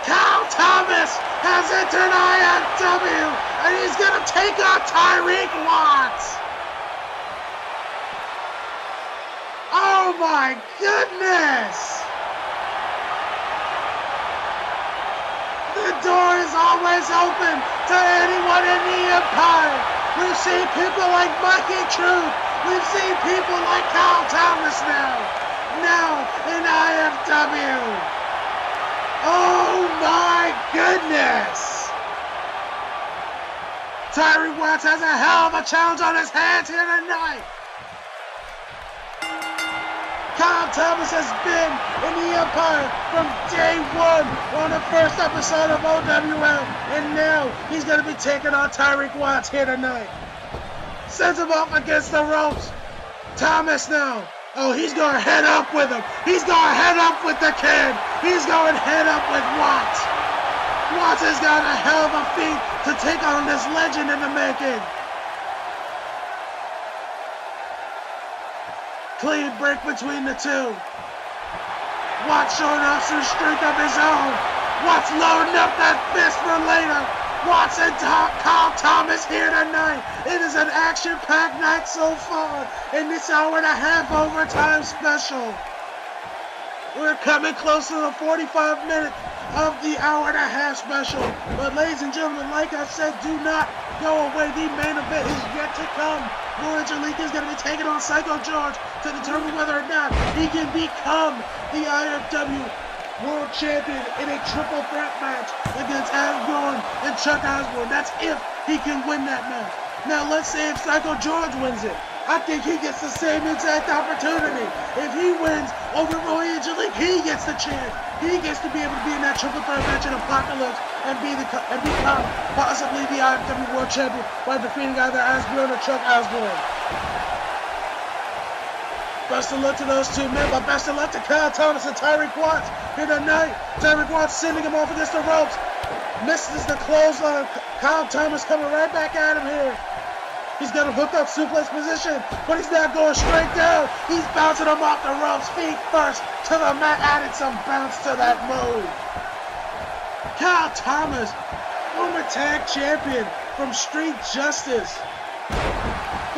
A: Kyle Thomas has entered IFW, and he's gonna take on Tyreek Watts! Oh my goodness! The door is always open to anyone in the Empire. We've seen people like Mikey Truth. We've seen people like Kyle Thomas now in IFW. Oh my goodness! Tyreek Watts has a hell of a challenge on his hands here tonight. Kyle Thomas has been in the Empire from day one on the first episode of OWL, and now he's going to be taking on Tyreek Watts here tonight. Sends him off against the ropes. Thomas now. Oh, he's going head up with him. He's going head up with the kid. He's going head up with Watts. Watts has got a hell of a feat to take on this legend in the making. Clean break between the two. Watts showing off some strength of his own. Watts loading up that fist for later. Watts and Kyle Thomas here tonight. It is an action-packed night so far in this hour and a half overtime special. We're coming close to the 45 minutes of the hour and a half special. But ladies and gentlemen, like I said, do not go away. The main event is yet to come. Angelique is going to be taking on Psycho George to determine whether or not he can become the IFW World Champion in a triple threat match against Osborne and Chuck Osborne. That's if he can win that match. Now let's say if Psycho George wins it. I think he gets the same exact opportunity. If he wins over Roy Angelique, he gets the chance. He gets to be able to be in that triple threat match in Apocalypse and become possibly the IFW World Champion by defeating either Osborne or Chuck Osborne. Best of luck to those two men, but best of luck to Kyle Thomas and Tyreek Watts here tonight. Tyreek Watts sending him off against the ropes. Misses the clothesline. Kyle Thomas coming right back at him here. He's got him hooked up suplex position, but he's not going straight down. He's bouncing him off the ropes, feet first to the mat, added some bounce to that move. Kyle Thomas, former tag champion from Street Justice.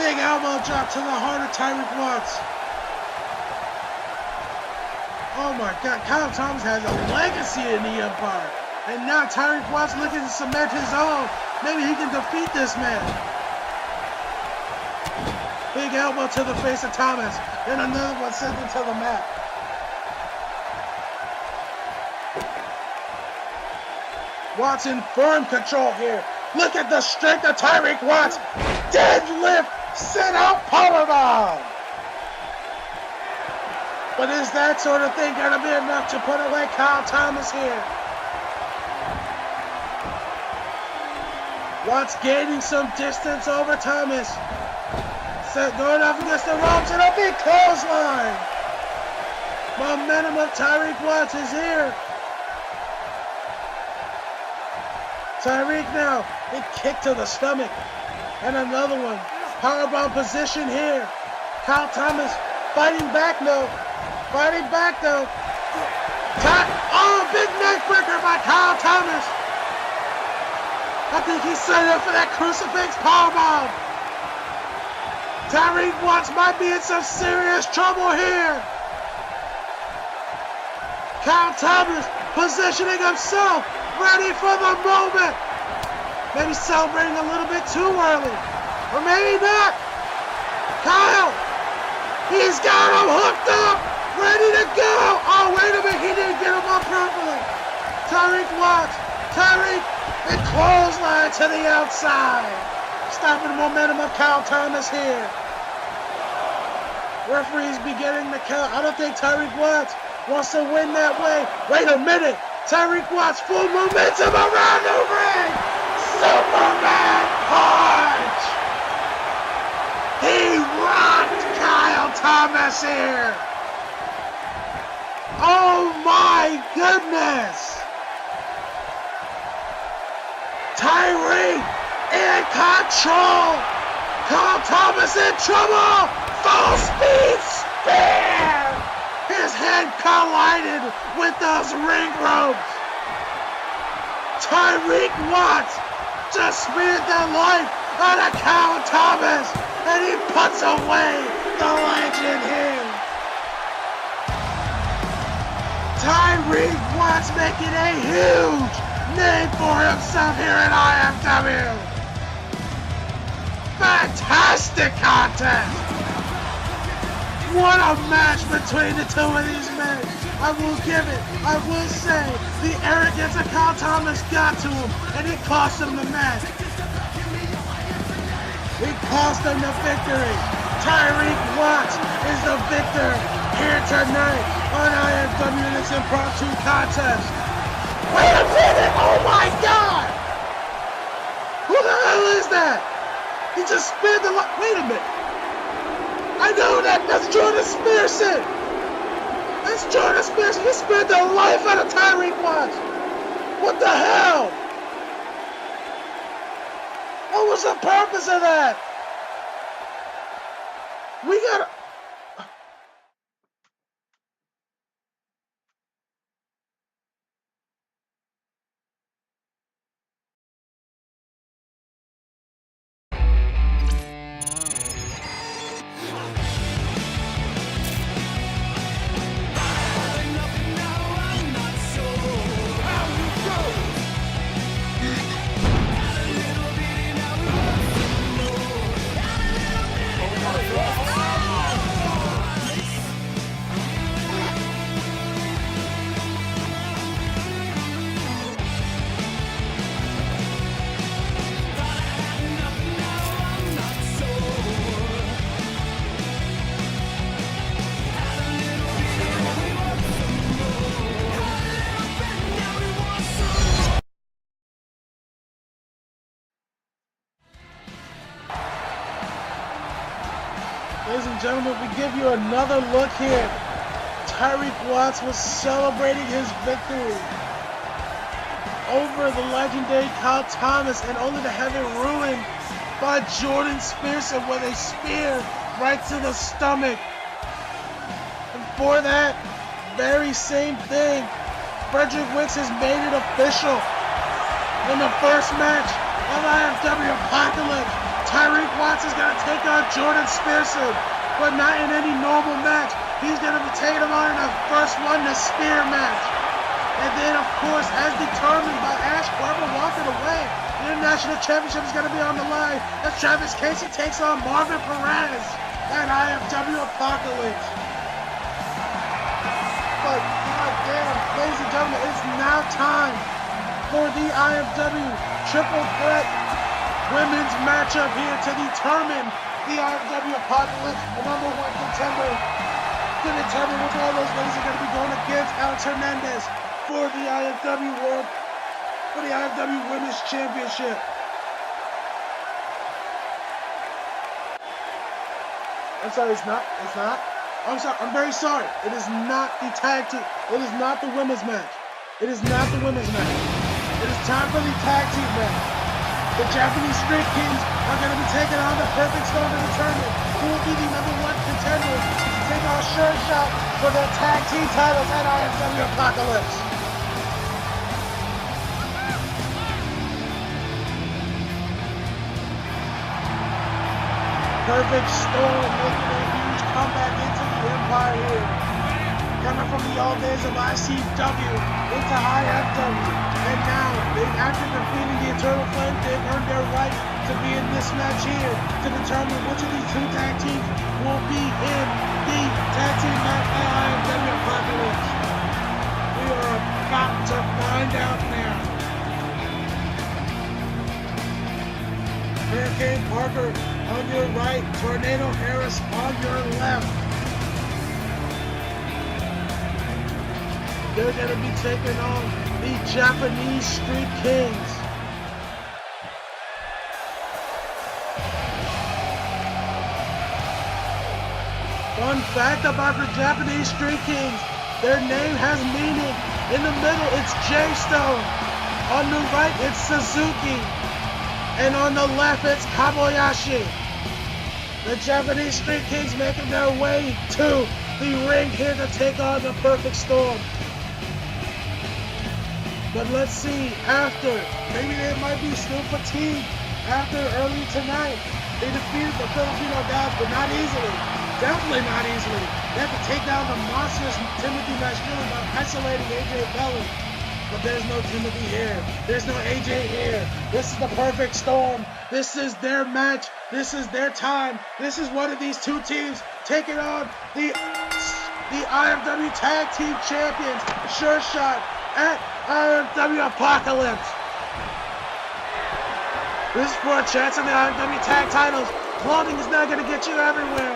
A: Big elbow drop to the heart of Tyreek Watts. Oh my God, Kyle Thomas has a legacy in the Empire. And now Tyreek Watts looking to cement his own. Maybe he can defeat this man. Big elbow to the face of Thomas. And another one sent him to the mat. Watts in firm control here. Look at the strength of Tyreek Watts. Deadlift, sit out powerbomb. But is that sort of thing going to be enough to put away Kyle Thomas here? Watts gaining some distance over Thomas. Going off against the ropes and a big clothesline. Momentum of Tyreek Watts is here. Tyreek now, big kick to the stomach. And another one. Powerbomb position here. Kyle Thomas fighting back though. Oh, big neck breaker by Kyle Thomas. I think he's set up for that crucifix powerbomb. Tyreek Watts might be in some serious trouble here. Kyle Thomas positioning himself, ready for the moment. Maybe celebrating a little bit too early. Or maybe not. Kyle, he's got him hooked up, ready to go. Oh, wait a minute, he didn't get him up properly. Tyreek Watts, and clothesline to the outside. Stopping the momentum of Kyle Thomas here. Referee's beginning the count. I don't think Tyreek Watts wants to win that way. Wait a minute. Tyreek Watts full momentum around the ring. Superman punch. He rocked Kyle Thomas here. Oh my goodness. Tyreek in control. Carl Thomas in trouble. Full speed spear. His head collided with those ring ropes. Tyreek Watts just speared the life out of Carl Thomas, and he puts away the legend here. Tyreek Watts making a huge name for himself here at IFW. Fantastic contest. What a match between the two of these men. I will give it. I will say the arrogance of Carl Thomas got to him, and it cost him the match. It cost him the victory. Tyreek Watts is the victor here tonight on IFW in this impromptu contest. Wait a minute! Oh my God! Who the hell is that? He just spit the light. Wait a minute. I know that. That's Jordan Spearson. That's Jordan Spearson. He spit the life out of Tyreek Watts. What the hell? What was the purpose of that? We gotta... Ladies and gentlemen, we give you another look here. Tyreek Watts was celebrating his victory over the legendary Carl Thomas, and only to have it ruined by Jordan Spearson with a spear right to the stomach. And for that very same thing, Frederick Wicks has made it official. In the first match of IFW Apocalypse, Tyreek Watts is going to take on Jordan Spearson, but not in any normal match. He's going to be taking him on in the first one, the spear match. And then, of course, as determined by Ash Barber walking away, the International Championship is going to be on the line as Travis Casey takes on Marvin Perez at IFW Apocalypse. But, goddamn, ladies and gentlemen, it's now time for the IFW Triple Threat Women's matchup here to determine the IFW Apocalypse, the number one contender, to determine which one of those ladies are going to be going against Alex Hernandez for the IFW Women's Championship. I'm sorry, it's not. I'm sorry, I'm very sorry. It is not the tag team. It is not the women's match. It is not the women's match. It is time for the tag team match. The Japanese Street Kings are going to be taking on the Perfect Storm to determine who will be the number one contender to take our sure shot for the tag team titles at IFW Apocalypse. Perfect Storm making a huge comeback into the Empire here. Coming from the old days of ICW into IFW. And now, after defeating the Eternal Flame, they've earned their right to be in this match here to determine which of these two tag teams will be in the tag team match at IFW Apocalypse. We are about to find out now. Hurricane Parker on your right, Tornado Harris on your left. They're going to be taking on the Japanese Street Kings. Fun fact about the Japanese Street Kings, their name has meaning. In the middle, it's J-Stone. On the right, it's Suzuki. And on the left, it's Kobayashi. The Japanese Street Kings making their way to the ring here to take on the Perfect Storm. But let's see, after, maybe they might be still fatigued after early tonight. They defeated the Filipino guys, but not easily. Definitely not easily. They have to take down the monstrous Timothy Mastrilla by isolating AJ Belly. But there's no Timothy here. There's no AJ here. This is the Perfect Storm. This is their match. This is their time. This is one of these two teams taking on the IFW Tag Team Champions. Sure shot at IFW Apocalypse. This is for a chance at the IFW Tag titles. Clothing is not going to get you everywhere.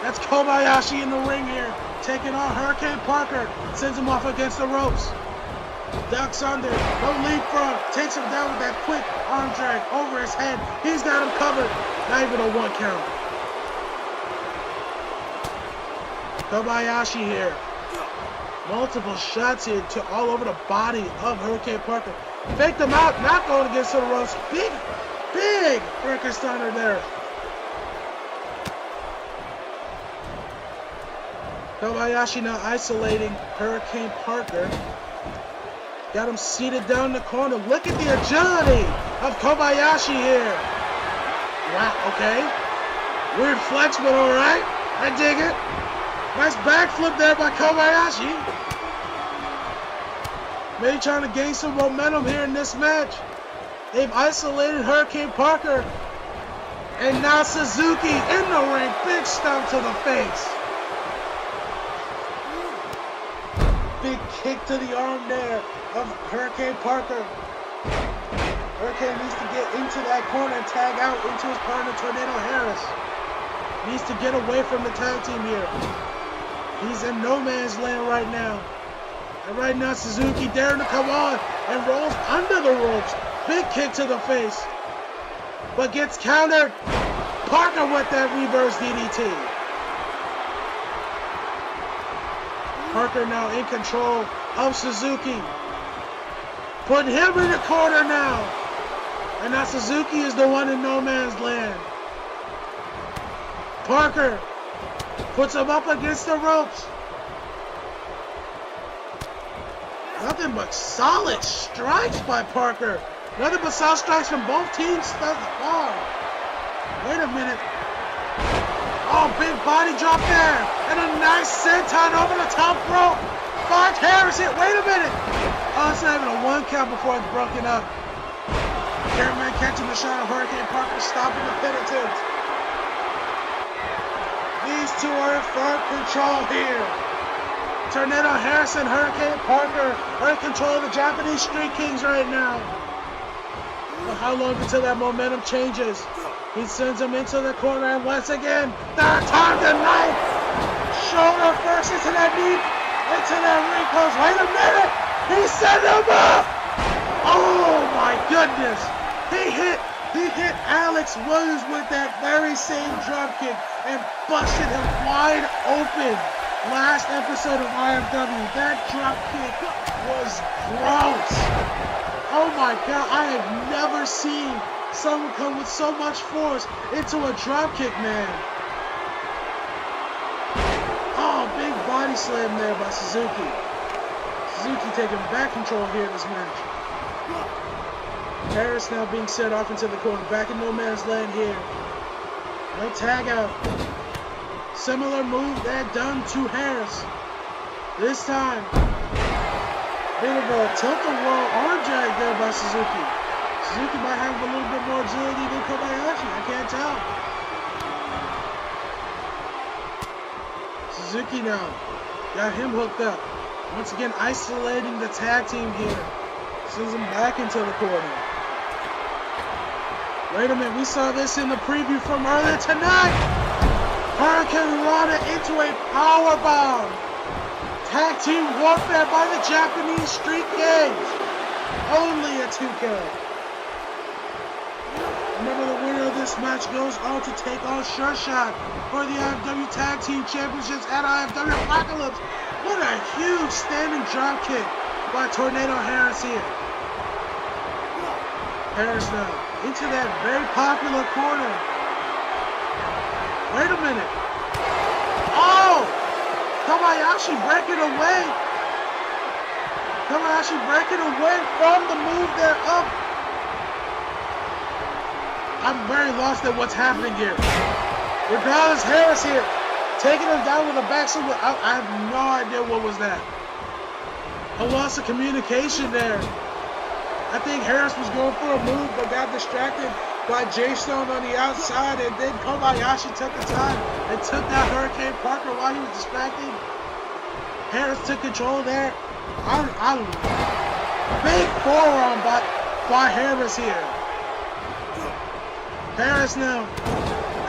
A: That's Kobayashi in the ring here, taking on Hurricane Parker. Sends him off against the ropes. Ducks under, no leapfrog, takes him down with that quick arm drag over his head. He's got him covered. Not even a 1 count. Kobayashi here. Multiple shots here to all over the body of Hurricane Parker. Faked him out, not going against the ropes. Big Frankensteiner there. Kobayashi now isolating Hurricane Parker. Got him seated down in the corner. Look at the agility of Kobayashi here. Wow, okay. Weird flex, but all right. I dig it. Nice backflip there by Kobayashi. Maybe trying to gain some momentum here in this match. They've isolated Hurricane Parker. And now Suzuki in the ring. Big stomp to the face. Big kick to the arm there of Hurricane Parker. Hurricane needs to get into that corner and tag out into his partner Tornado Harris. Needs to get away from the tag team here. He's in no man's land right now. And right now Suzuki daring to come on and rolls under the ropes. Big kick to the face. But gets countered. Parker with that reverse DDT. Parker now in control of Suzuki. Put him in the corner now. And now Suzuki is the one in no man's land. Parker puts him up against the ropes. Nothing but solid strikes by Parker. Nothing but solid strikes from both teams thus far. Wait a minute. Oh, big body drop there. And a nice senton over the top rope. Finds Harris hit. Wait a minute. Oh, it's not even a 1 count before it's broken up. Cameraman catching the shot of Hurricane Parker, stopping the pin attempt. These two are in firm control here. Tornado Harris and Hurricane Parker are in control of the Japanese Street Kings right now. Well, how long until that momentum changes? He sends him into the corner, and once again, third time tonight. Shoulder first into that knee, into that ring post. Wait a minute! He set him up! Oh my goodness! He hit Alex Williams with that very same drop kick and busted him wide open. Last episode of IFW, that drop kick was gross. Oh my God, I have never seen someone come with so much force into a drop kick, man. Oh, big body slam there by Suzuki. Suzuki taking back control here in this match. Harris now being set off into the corner. Back in no man's land here. No tag out. Similar move that done to Harris. This time, bit of a tilt-a-whirl arm drag there by Suzuki. Suzuki might have a little bit more agility than Kobayashi. I can't tell. Suzuki now got him hooked up. Once again, isolating the tag team here. Sends him back into the corner. Wait a minute, we saw this in the preview from earlier tonight. Hurricane Rana into a powerbomb. Tag team warfare by the Japanese Street Kings. Only a 2 count. Remember, the winner of this match goes on to take on Sure Shot for the IFW Tag Team Championships at IFW Apocalypse. What a huge standing drop kick by Tornado Harris here. Harris now into that very popular corner. Wait a minute. Oh! Kobayashi breaking away. Kobayashi breaking away from the move there up. I'm very lost at what's happening here. Regardless, Harris here taking him down with a back super. I have no idea what was that. A loss of communication there. I think Harris was going for a move but got distracted by Jay Stone on the outside, and then Kobayashi took the time and took that Hurricane Parker while he was distracted. Harris took control there. Big forearm by Harris here. Harris now,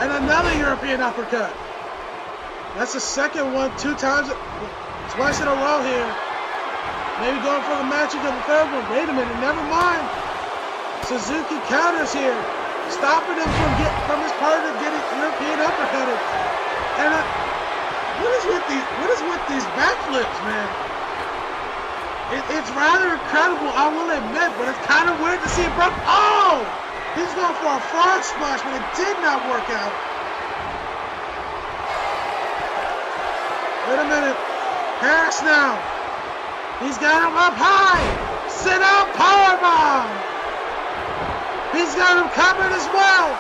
A: and another European uppercut. That's the second one, twice in a row here. Maybe going for the matching of the third one. Wait a minute, never mind. Suzuki counters here, stopping him from his partner getting European uppercutted. And what is with these backflips, man? It's rather incredible, I will admit, but it's kind of weird to see it broke. Oh! He's going for a frog splash, but it did not work out. Wait a minute. Harris now. He's got him up high. Sit out powerbomb. He's got him covered as well.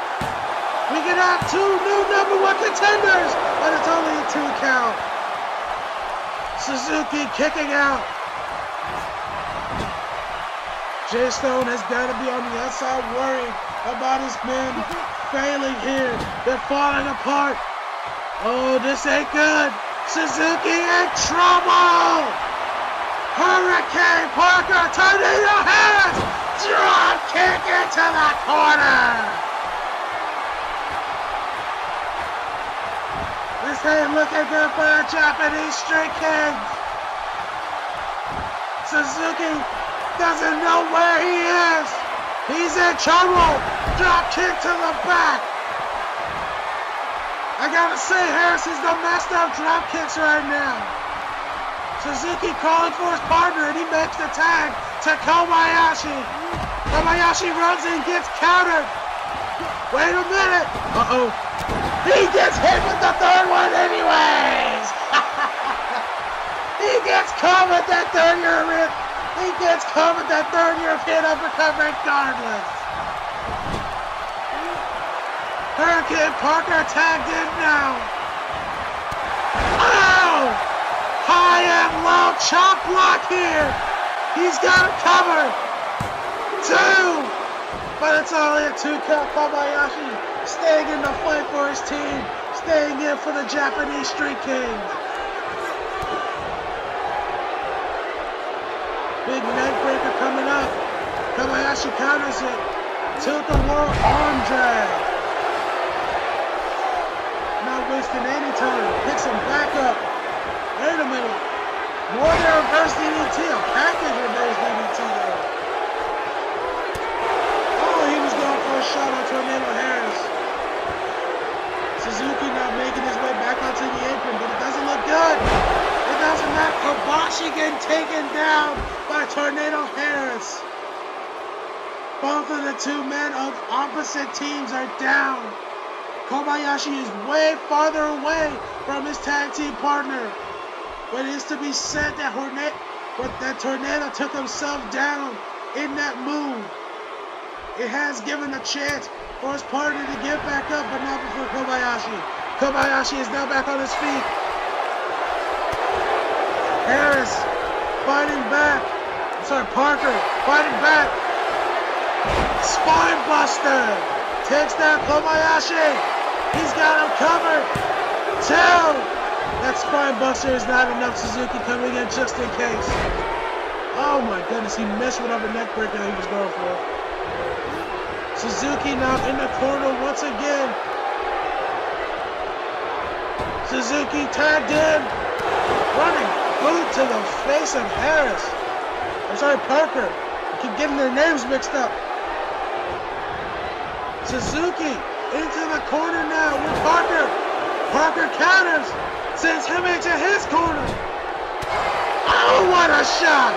A: We can have two new #1 contenders, but it's only a 2 count. Suzuki kicking out. Jay Stone has got to be on the outside worried about his men failing here. They're falling apart. Oh, this ain't good. Suzuki in trouble. Hurricane Parker, tornado Harris, drop kick into the corner. This ain't looking good for the Japanese Street Kings. Suzuki doesn't know where he is. He's in trouble. Drop kick to the back. I gotta say, Harris is the master of drop kicks right now. Suzuki calling for his partner, and he makes the tag to Kobayashi. Kobayashi runs in, gets countered. Wait a minute. Uh-oh. He gets hit with the third one anyways. He gets caught with that third European. He gets caught with that third European uppercut regardless. Hurricane Parker tagged in now. Oh! High and low chop block here. He's got him covered. 2. But it's only a 2 count. Kobayashi staying in the fight for his team. Staying in for the Japanese Street Kings. Big neck breaker coming up. Kobayashi counters it. Tilt-a-whirl arm drag. Not wasting any time. Picks him back up. Wait a minute. More than a reverse DDT. A package reverse DDT there. Oh, he was going for a shot on Tornado Harris. Suzuki now making his way back onto the apron, but it doesn't look good. It doesn't matter. Kobayashi getting taken down by Tornado Harris. Both of the 2 men of opposite teams are down. Kobayashi is way farther away from his tag team partner. But it is to be said that Tornado took himself down in that move. It has given a chance for his partner to get back up, but not before Kobayashi. Kobayashi is now back on his feet. Harris fighting back. Parker fighting back. Spine buster. Takes down Kobayashi. He's got him covered. 2. That spine buster is not enough. Suzuki coming in just in case. Oh my goodness, he missed whatever neck breaker he was going for. Suzuki now in the corner once again. Suzuki tagged in. Running boot to the face of Harris. Parker. I keep getting their names mixed up. Suzuki into the corner now with Parker. Parker counters. Sends him into his corner. Oh, what a shot!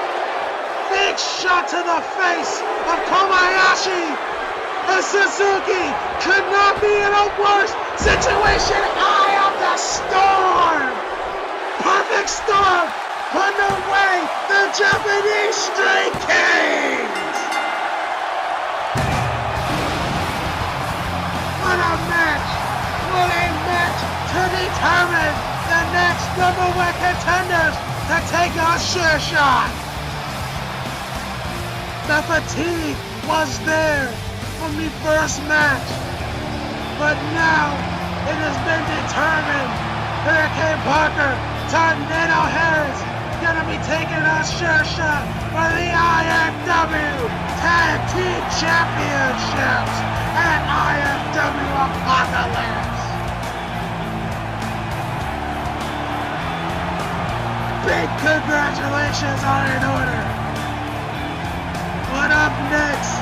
A: Big shot to the face of Kobayashi. And Suzuki could not be in a worse situation. Eye of the storm. Perfect storm. Putting away the Japanese Street Kings. What a match. What a match to determine the next #1 contenders to take on Sure Shot. The fatigue was there from the first match, but now it has been determined. Hurricane Parker, Tornado Harris, gonna be taking on Sure Shot for the IFW Tag Team Championships at IFW Apocalypse. Big congratulations are in order. But up next,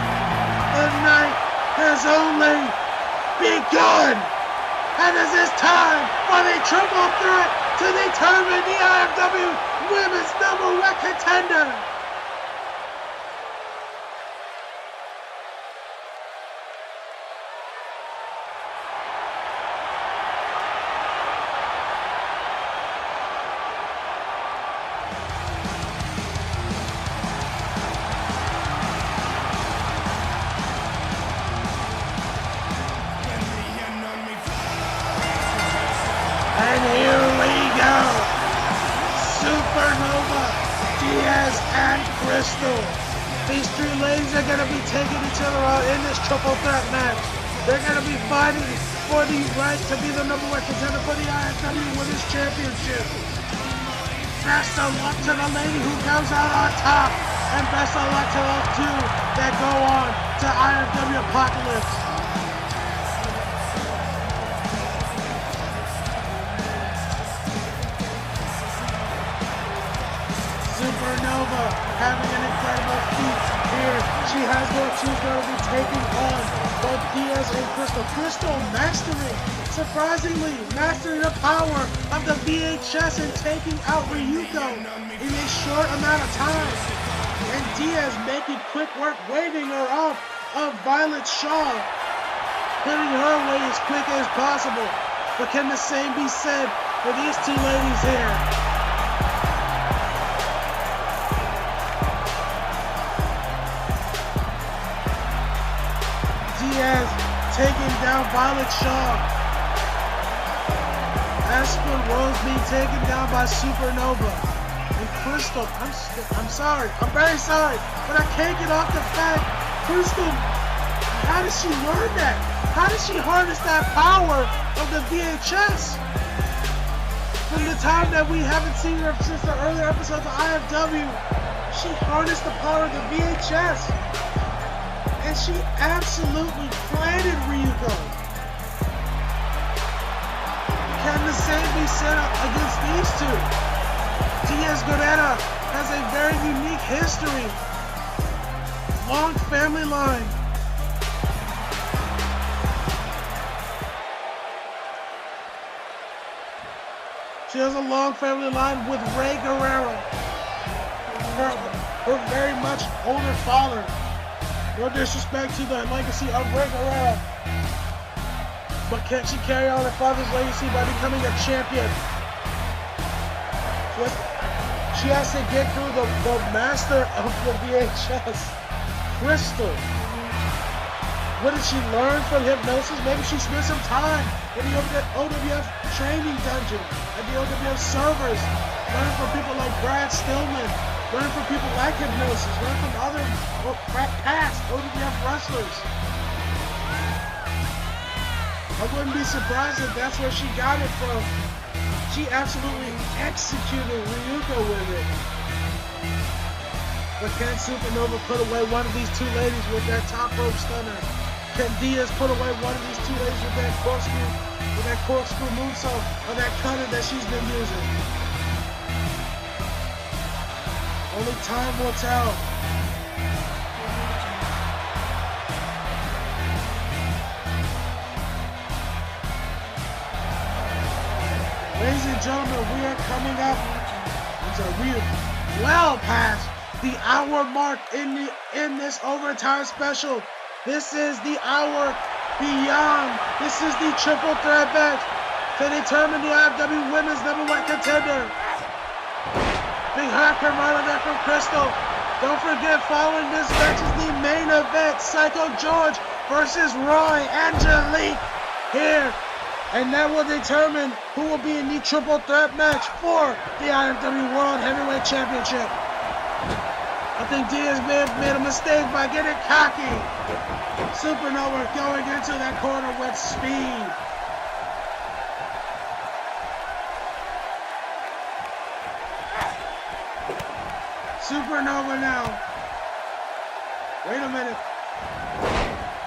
A: the night has only begun. And it is time for the triple threat to determine the IFW Women's #1 contender. And here we go. Supernova, Diaz, and Crystal. These three ladies are going to be taking each other out in this triple threat match. They're going to be fighting for the right to be the #1 contender for the IFW Women's Championship. Best of luck to the lady who comes out on top. And best of luck to those two that go on to IFW Apocalypse. Supernova having an incredible feat here. She has what she's going to be taking on both Diaz and Crystal. Crystal surprisingly mastering the power of the VHS and taking out Ryuko in a short amount of time. And Diaz making quick work, waving her off of Violet Shaw, putting her away as quick as possible. But can the same be said for these two ladies here? Diaz taking down Violet Shaw. Esper Rose being taken down by Supernova. And Crystal, I'm sorry, I'm very sorry, but I can't get off the fact, Crystal, how did she learn that? How did she harness that power of the VHS? From the time that we haven't seen her since the earlier episodes of IFW, she harnessed the power of the VHS. And she absolutely planted Ryuko. Can the same be said against these two? Diaz Guerrera has a very unique history. Long family line. She has a long family line with Ray Guerrero, her very much older father. No disrespect to the legacy of Ray Guerrero, but can she carry on her father's legacy by becoming a champion? She has to get through the master of the VHS, Crystal. What did she learn from hypnosis? Maybe she spent some time in the OWF training dungeon, at the OWF servers, learn from people like Brad Stillman, learn from people like hypnosis, learn from other past OWF wrestlers. I wouldn't be surprised if that's where she got it from. She absolutely executed Ryuko with it. But can Supernova put away one of these two ladies with that top rope stunner? Can Diaz put away one of these two ladies with that corkscrew moonsault, or that cutter that she's been using? Only time will tell. Ladies and gentlemen, we are coming up. We are well past the hour mark in this overtime special. This is the hour beyond. This is the triple threat match to determine the IFW Women's #1 contender. Big hardcore right there from Crystal. Don't forget, following this match is the main event, Psycho George versus Roy Angelique here. And that will determine who will be in the triple threat match for the IFW World Heavyweight Championship. I think Diaz may have made a mistake by getting cocky. Supernova going into that corner with speed. Supernova now. Wait a minute.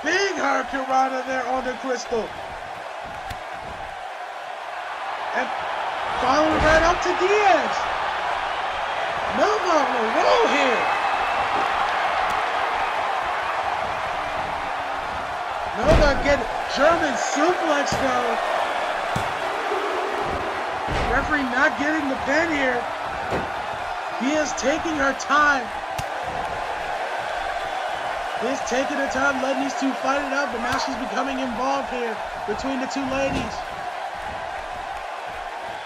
A: Big Hurricanrana there on the Crystal. And following right up to Diaz. Nova on the roll here. Nova get German suplex though. Referee not getting the pin here. Diaz taking her time. Diaz taking her time, letting these two fight it out, but now she's becoming involved here between the two ladies.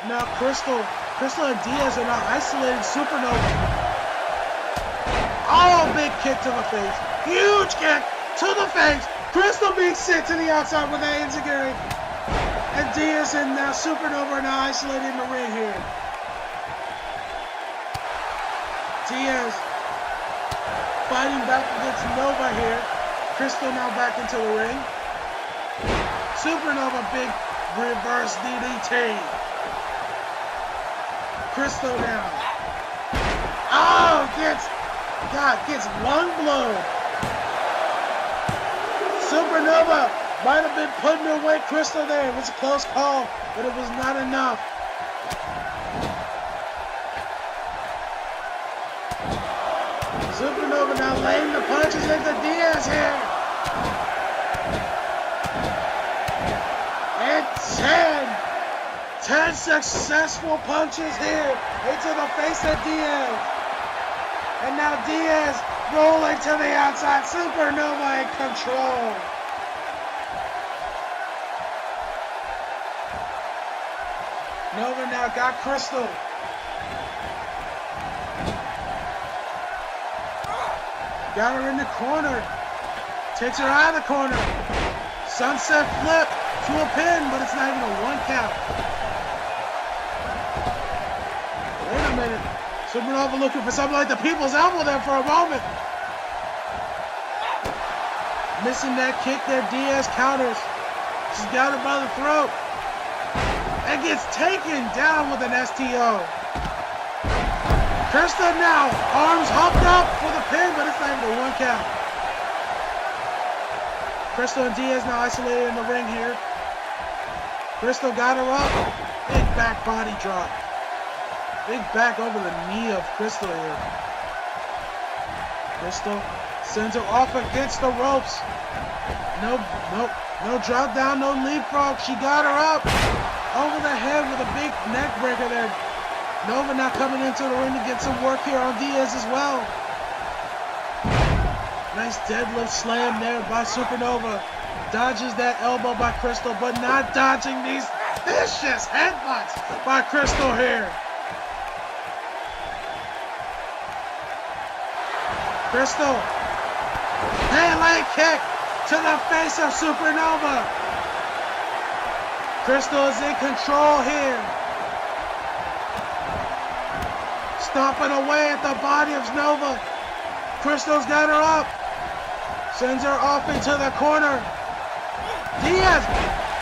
A: Now Crystal and Diaz are now isolating Supernova. Oh, big kick to the face. Huge kick to the face. Crystal being sent to the outside with that enziguri. And Diaz and now Supernova are now isolated in the ring here. Diaz fighting back against Nova here. Crystal now back into the ring. Supernova, big reverse DDT. Crystal now. Oh, gets lung blown. Supernova might have been putting away Crystal there. It was a close call, but it was not enough. Supernova now laying the punches into Diaz here. And 10 successful punches here into the face of Diaz. And now Diaz rolling to the outside. Supernova in control. Nova now got Crystal. Got her in the corner. Takes her out of the corner. Sunset flip to a pin, but it's not even a 1 count. Wait a minute. Supernova looking for something like the people's elbow there for a moment. Missing that kick there. Diaz counters. She's got her by the throat. And gets taken down with an STO. Crystal now, arms hooked up for the pin, but it's not even a 1 count. Crystal and Diaz now isolated in the ring here. Crystal got her up. Big back body drop. Big back over the knee of Crystal here. Crystal sends her off against the ropes. No drop down, no leapfrog. She got her up over the head with a big neck breaker there. Nova now coming into the ring to get some work here on Diaz as well. Nice deadlift slam there by Supernova. Dodges that elbow by Crystal, but not dodging these vicious headbutts by Crystal here. Crystal, Pele kick to the face of Supernova. Crystal is in control here. Stomping away at the body of Nova. Crystal's got her up. Sends her off into the corner. Diaz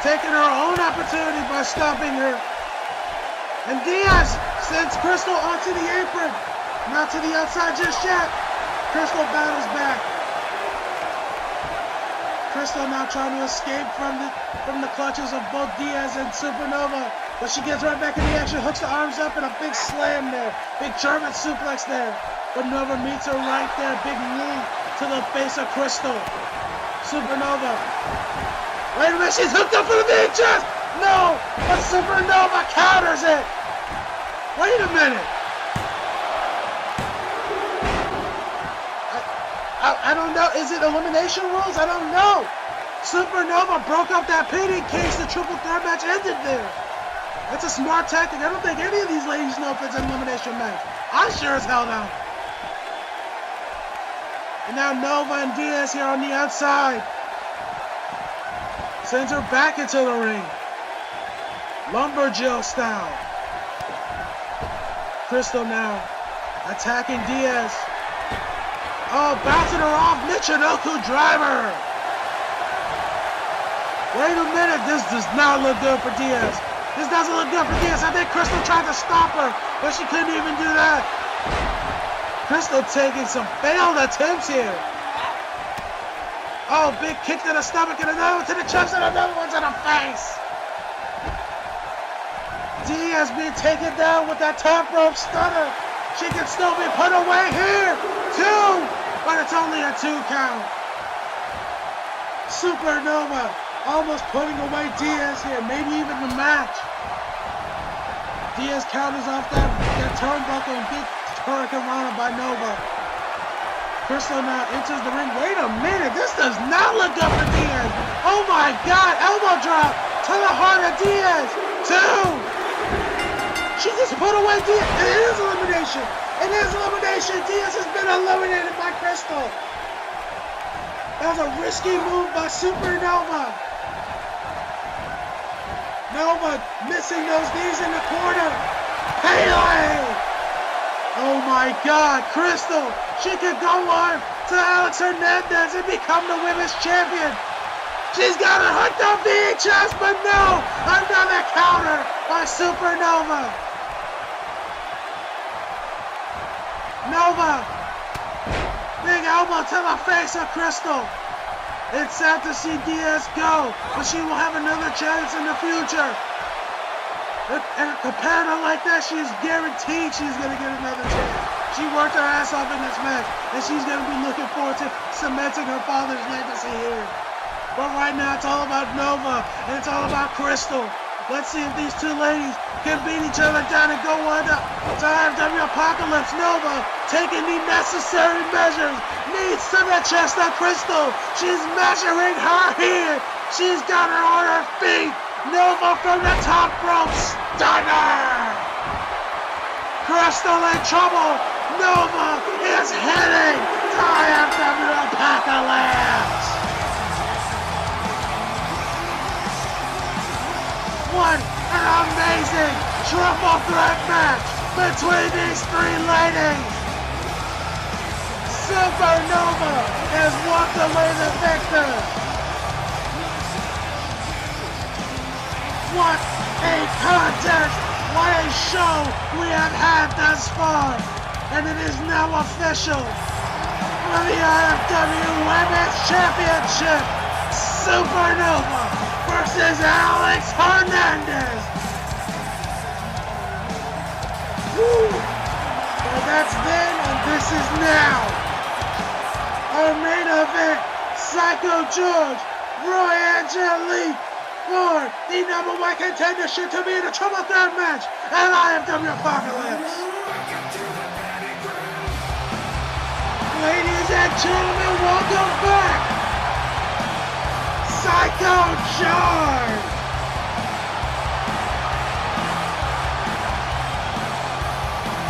A: taking her own opportunity by stomping her. And Diaz sends Crystal onto the apron. Not to the outside just yet. Crystal battles back. Crystal now trying to escape from the clutches of both Diaz and Supernova. But she gets right back in the action, hooks the arms up, and a big slam there. Big German suplex there. But Nova meets her right there. Big knee to the face of Crystal. Supernova. Wait a minute, she's hooked up for the big chest. No, but Supernova counters it. Wait a minute. I don't know. Is it elimination rules? I don't know. Supernova broke up that pin in case the triple threat match ended there. That's a smart tactic. I don't think any of these ladies know if it's an elimination match. I sure as hell don't. And now Nova and Diaz here on the outside. Sends her back into the ring. Lumberjill style. Crystal now attacking Diaz. Oh, bouncing her off. Michinoku driver. Wait a minute. This does not look good for Diaz. This doesn't look good for Diaz. I think Crystal tried to stop her, but she couldn't even do that. Crystal taking some failed attempts here. Oh, big kick to the stomach and another one to the chest and another one to the face. Diaz being taken down with that top rope stunner. She can still be put away here. 2, but it's only a 2 count. Supernova almost putting away Diaz here, maybe even the match. Diaz counters off that turnbuckle and big hurricane rana by Nova. Crystal now enters the ring. Wait a minute, this does not look good for Diaz. Oh my God, elbow drop to the heart of Diaz. 2. She just put away Diaz. It is elimination. It is elimination. Diaz has been eliminated by Crystal. That was a risky move by Supernova. Nova missing those knees in the corner. Pele! Oh my God, Crystal. She could go on to Alex Hernandez and become the women's champion. She's got her hooked on VHS, but no! Another counter by Supernova. Nova. Big elbow to the face of Crystal. It's sad to see Diaz go, but she will have another chance in the future. And a competitor like that, she's guaranteed she's going to get another chance. She worked her ass off in this match, and she's going to be looking forward to cementing her father's legacy here. But right now, it's all about Nova, and it's all about Crystal. Let's see if these two ladies can beat each other down and go on to IFW Apocalypse. Nova taking the necessary measures. Knees to the chest of Crystal. She's measuring her here. She's got her on her feet. Nova from the top rope. Stunner! Crystal in trouble. Nova is heading to IFW Apocalypse. What an amazing triple threat match between these 3 ladies. Supernova has walked away the victor. What a contest! What a show we have had thus far. And it is now official. For the IFW Women's Championship, Supernova versus Alex Hernandez. Woo! Well, that's then and this is now. Our main event, Psycho George, Roy Angelique for the #1 contendership to be in a triple threat match at IFW Apocalypse. Ladies and gentlemen, welcome back. Psycho George.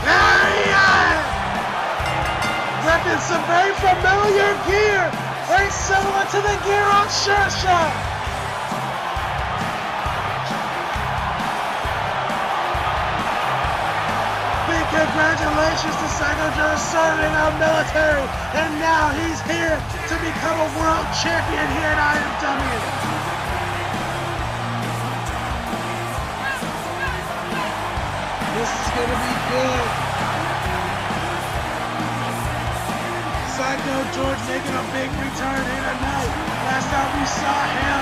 A: There he is. Repping some very familiar gear. Very similar to the gear on Sure Shot. Big congratulations to Psycho George serving our military. And now he's here to become a world champion here at IFW. This is going to be good. Psycho George making a big return here tonight. Last time we saw him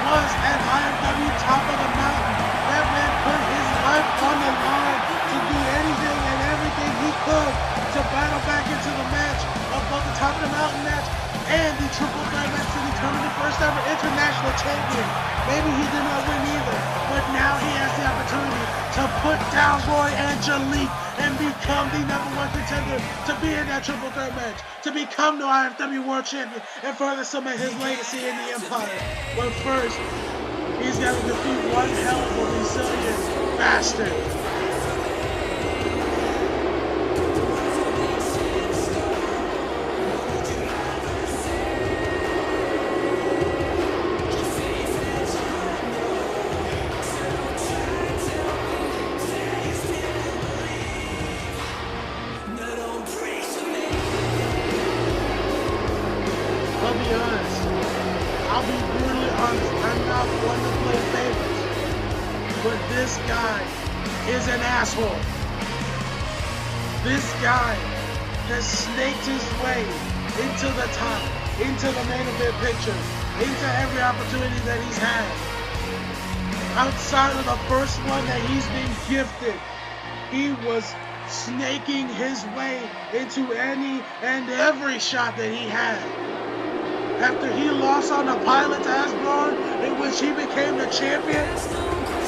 A: was at IFW Top of the Mountain. That man put his life on the line to do anything and everything he could to battle back into the match of both the Top of the Mountain match and the triple threat match to determine the first ever international champion. Maybe he did not win either, but now he has the opportunity to put down Roy Angelique and become the #1 contender to be in that triple threat match, to become the IFW World Champion and further cement his legacy in the Empire. But first, he's got to defeat one hell of a resilient bastard. I'll be brutally honest, I'm not one to play favorites, but this guy is an asshole. This guy has snaked his way into the top, into the main event picture, into every opportunity that he's had. Outside of the first one that he's been gifted, he was snaking his way into any and every shot that he had. After he lost on the pilot to Asborn, in which he became the champion,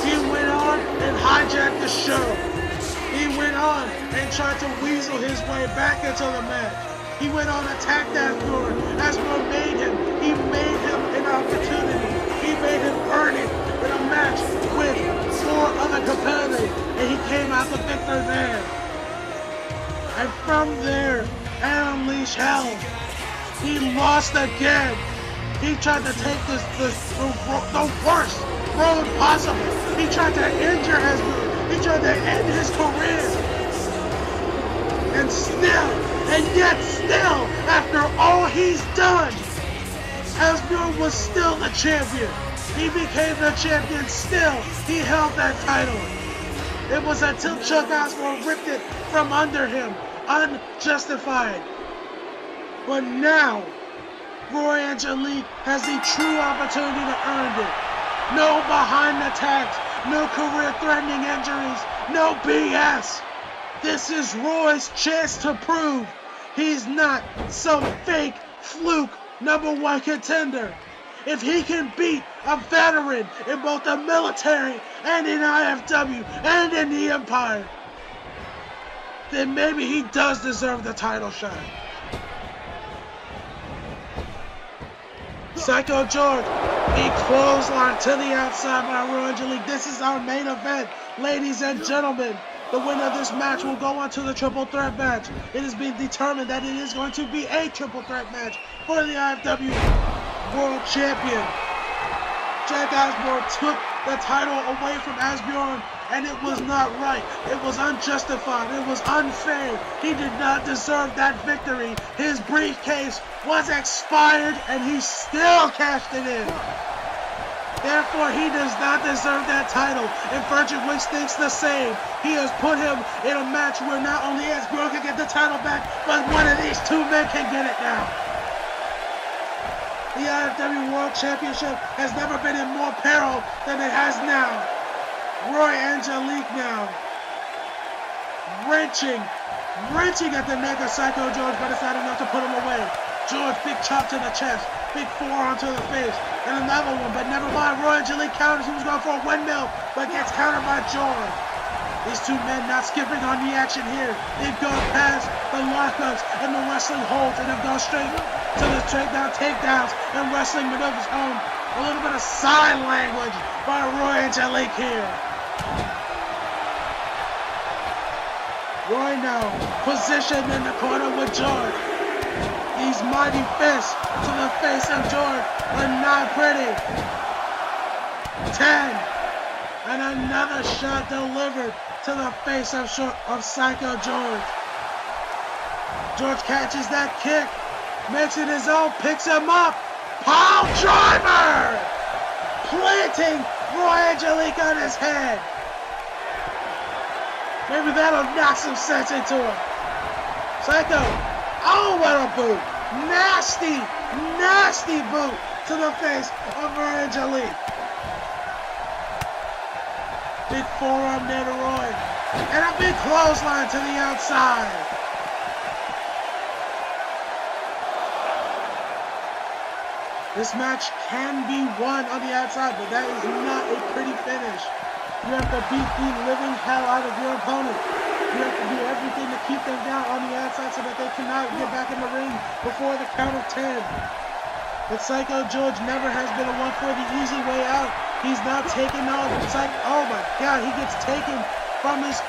A: he went on and hijacked the show. He went on and tried to weasel his way back into the match. He went on and attacked Asborn. Asborn made him. He made him an opportunity. He made him earn it in a match with 4 other competitors, and he came out the victor there. And from there, and Unleash Hell, he lost again. He tried to take the worst road possible. He tried to injure Asborn. He tried to end his career. And yet still, after all he's done, Asborn was still the champion. He became the champion still. He held that title. It was until Chuck Asborn ripped it from under him, unjustified. But now, Roy Angelique has the true opportunity to earn it. No behind the tags, no career-threatening injuries, no BS. This is Roy's chance to prove he's not some fake fluke #1 contender. If he can beat a veteran in both the military and in IFW and in the Empire, then maybe he does deserve the title shot. Psycho George, he clothesline to the outside by Roy Angelique. This is our main event, ladies and gentlemen. The winner of this match will go on to the triple threat match. It has been determined that it is going to be a triple threat match for the IFW World Champion. Jack Asborn took the title away from Asbjorn, and it was not right. It was unjustified. It was unfair. He did not deserve that victory. His briefcase was expired, and he still cashed it in. Therefore, he does not deserve that title, and Frederick Wicks thinks the same. He has put him in a match where not only Asbjorn can get the title back, but one of these 2 men can get it now. The IFW World Championship has never been in more peril than it has now. Roy Angelique now wrenching at the neck of Psycho George, but it's not enough to put him away. George, big chop to the chest, big forearm to the face, and another one, but never mind. Roy Angelique counters. He was going for a windmill, but gets countered by George. These 2 men not skipping on the action here. They've gone past the lockups and the wrestling holds, and have gone straight to the takedown takedowns and wrestling maneuvers on. A little bit of sign language by Roy Angelique here. Roy now positioned in the corner with George. These mighty fists to the face of George are not pretty. 10. And another shot delivered to the face of Psycho George. George catches that kick, makes it his own, picks him up. Pile driver! Planting Roy Angelique on his head. Maybe that'll knock some sense into him. Psycho, oh, what a boot. Nasty boot to the face of Roy Angelique. Big forearm there to Roy. And a big clothesline to the outside. This match can be won on the outside, but that is not a pretty finish. You have to beat the living hell out of your opponent. You have to do everything to keep them down on the outside so that they cannot get back in the ring before the count of 10. But Psycho George never has been a one for the easy way out. He's now taken on oh my god, he gets taken from his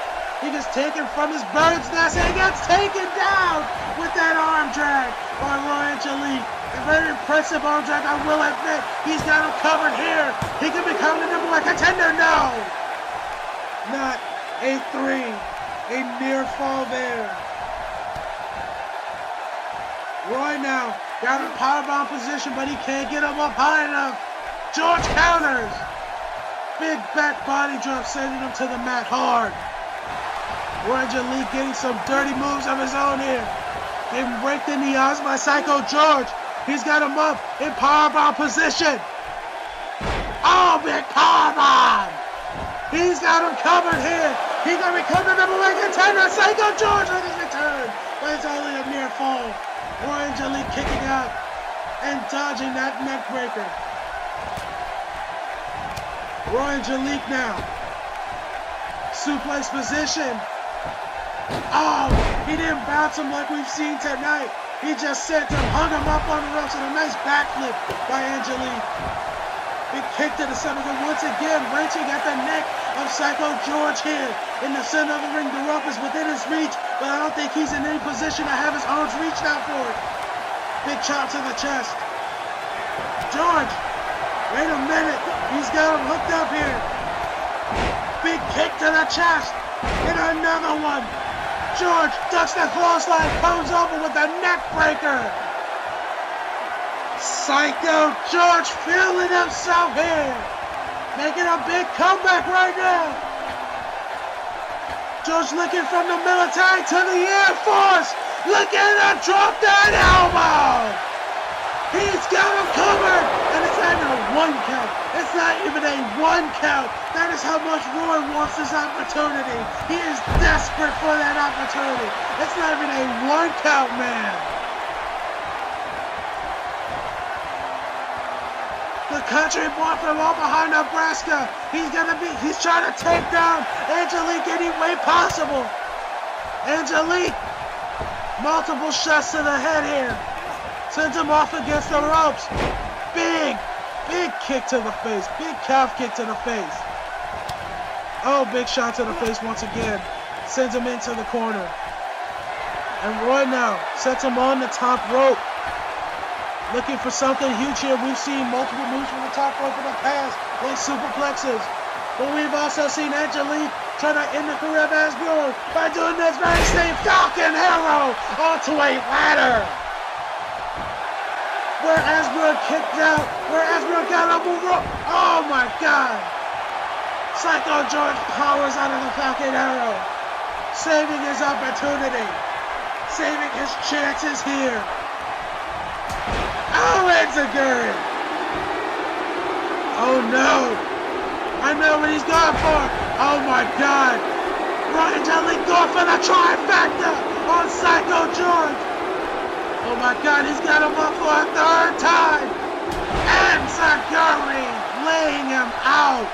A: bird's nest and he gets taken down with that arm drag by Roy Angelique. A very impressive arm drag, I will admit. He's got him covered here. He can become the number one contender. No! Not a 3. A near fall there. Roy now got a powerbomb position, but he can't get him up high enough. George counters. Big back body drop, sending him to the mat hard. Roy Angelique getting some dirty moves of his own here. Getting raked in the eyes by Psycho George. He's got him up in powerbomb position. Oh, big powerbomb. He's got him covered here. He's going to become the number one contender. Psycho George on his return. But it's only a near fall. Roy Angelique kicking out and dodging that neck breaker. Roy Angelique now. Suplex position. Oh, he didn't bounce him like we've seen tonight. He just sent him, hung him up on the ropes, and a nice backflip by Angelique. Big kick to the stomach, and once again, wrenching at the neck of Psycho George here. In the center of the ring, the rope is within his reach, but I don't think he's in any position to have his arms reached out for it. Big chop to the chest. George, wait a minute. He's got him hooked up here. Big kick to the chest, and another one. George ducks the clothesline, comes over with a neck breaker. Psycho George feeling himself here. Making a big comeback right now. George looking from the military to the Air Force. Look at him drop that elbow. He's got him covered. And it's not even a 1 count. It's not even a 1 count. That is how much Roy wants this opportunity. He is desperate for that opportunity. It's not even a 1 count, man. The country boy from Omaha, Nebraska. He's trying to take down Angelique any way possible. Angelique, multiple shots to the head here. Sends him off against the ropes. Big kick to the face. Big calf kick to the face. Oh, big shot to the face once again. Sends him into the corner. And Roy now sets him on the top rope. Looking for something huge here. We've seen multiple moves from the top rope in the past, like superplexes. But we've also seen Angelique try to end the career of Asbjorn by doing this very same Falcon Arrow onto a ladder. Where Asbjorn kicked out, where Asbjorn got up over. Oh my God. Psycho George powers out of the Falcon Arrow, saving his opportunity, saving his chances here. Oh, Enziguri! Oh no! I know what he's going for! Oh my God! Roy Angelique going for the trifecta on Psycho George! Oh my God, he's got him up for a 3rd time! Enziguri laying him out!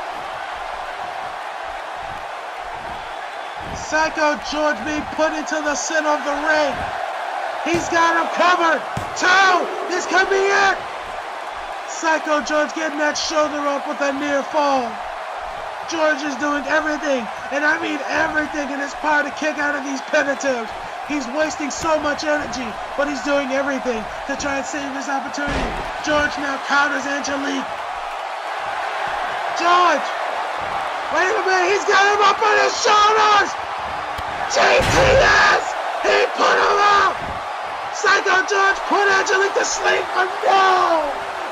A: Psycho George being put into the center of the ring. He's got him covered. 2. This could be it. Psycho George getting that shoulder up with a near fall. George is doing everything, and I mean everything in his power to kick out of these penitentives. He's wasting so much energy, but he's doing everything to try and save his opportunity. George now counters Angelique. George! Wait a minute, he's got him up on his shoulders! GTS! He put him out! Psycho George put Angelique to sleep, but no!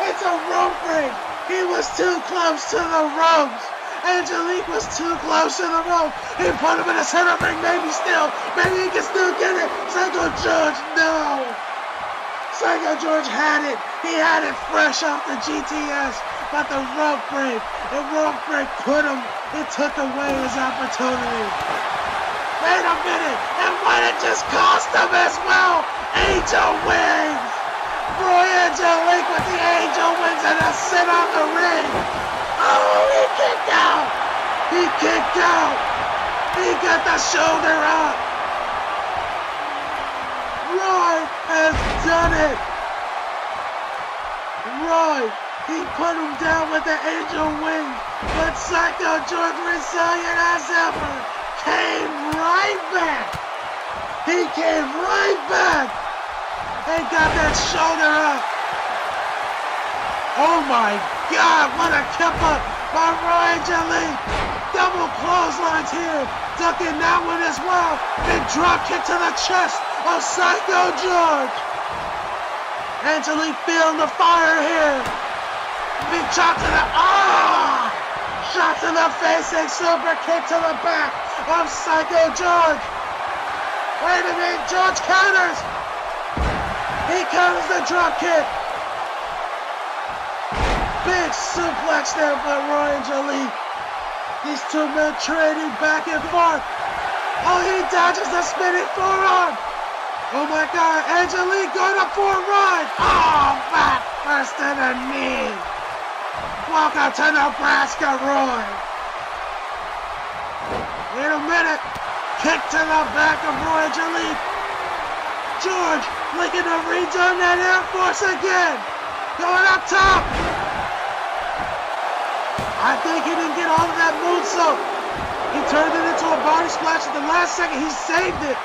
A: It's a rope break! He was too close to the ropes! Angelique was too close to the rope! He put him in the center ring, maybe he can still get it! Psycho George, no! Psycho George had it! He had it fresh off the GTS! But the rope break it took away his opportunity. Wait a minute, and what it just cost him as well! Angel wings! Roy Angelique with the angel wings and a sit on the ring! Oh, he kicked out! He kicked out. He got the shoulder up. Roy has done it. Roy, he put him down with the angel wing, but Psycho George, resilient as ever, came right back. He came right back and got that shoulder up. Oh my God, what a kip up by Roy Angelique. Double clotheslines here, ducking that one as well. Big drop kick to the chest of Psycho George. Angelique feeling the fire here. Big chop to the, shot to the face and super kick to the back of Psycho George. Wait a minute, George counters. He counters the drop kick. Big suplex there by Roy Angelique. These two men trading back and forth. Oh, he dodges the spinning forearm. Oh my God, Angelique going up for a run. Oh, back first to the knee. Welcome to Nebraska, Roy. Wait a minute. Kick to the back of Roy Angelique. George looking to redo that Air Force again. Going up top. I think he didn't get all of that moonsault. He turned it into a body splash at the last second. He saved it.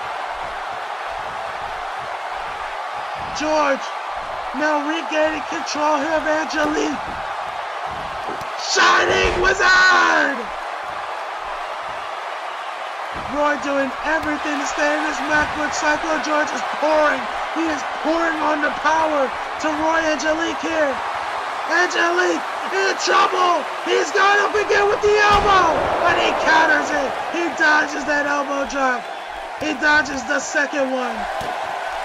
A: George now regaining control here of Angelique. Shining Wizard! Roy doing everything to stay in his match, but Psycho George is pouring. He is pouring on the power to Roy Angelique here. Angelique in trouble. He's going up again with the elbow, but he counters it. He dodges that elbow drop. He dodges the second one.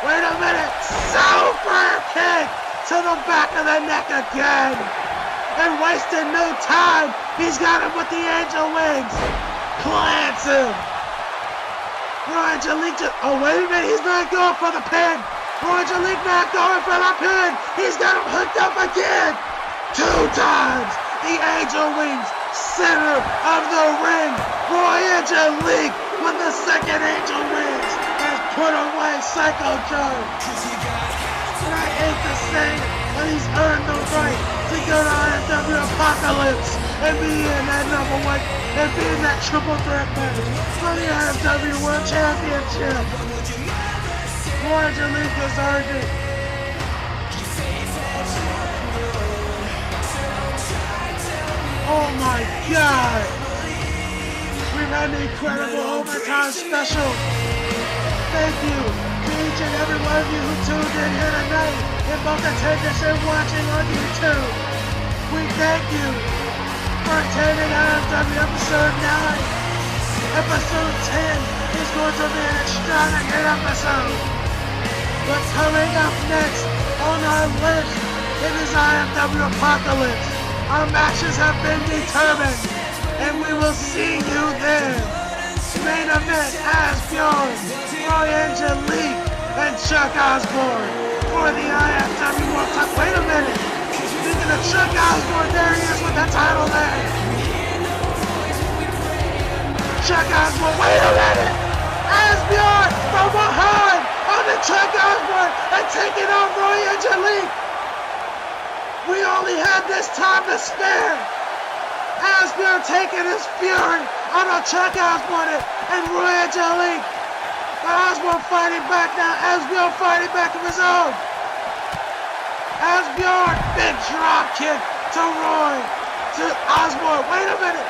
A: Wait a minute. Super kick to the back of the neck again. And wasting no time. He's got him with the angel wings. Plants him. Roy Angelique just, oh wait a minute. He's not going for the pin. Roy Angelique not going for the pin. He's got him hooked up again. 2 times. The angel wings. Center of the ring. Roy Angelique with the second angel wings has put away Psycho George. And I hate to say it, but he's earned the right to go to IFW Apocalypse and be in that number 1 and be in that triple threat match for the IFW World Championship. Roy Angelique has earned it. Oh my God! We've had an incredible overtime special. Thank you to each and every one of you who tuned in here tonight in both attendance and watching on YouTube. We thank you for attending IFW episode 9. Episode 10 is going to be an extravagant episode. But coming up next on our list, it is IFW Apocalypse. Our matches have been determined, and we will see you there. Main event, Asbjorn, Roy Angelique, and Chuck Osborne for the IFW World Title. Wait a minute. Speaking of Chuck Osborne, there he is with the title there. Chuck Osborne, wait a minute. Asbjorn from behind on the Chuck Osborne and taking on Roy Angelique. We only had this time to spare. Asbjorn taking his fury on a Chuck Osborne and Roy Angelique. But Osborne fighting back now. Asbjorn fighting back of his own. Asbjorn, big drop kick to Roy. To Osborne. Wait a minute.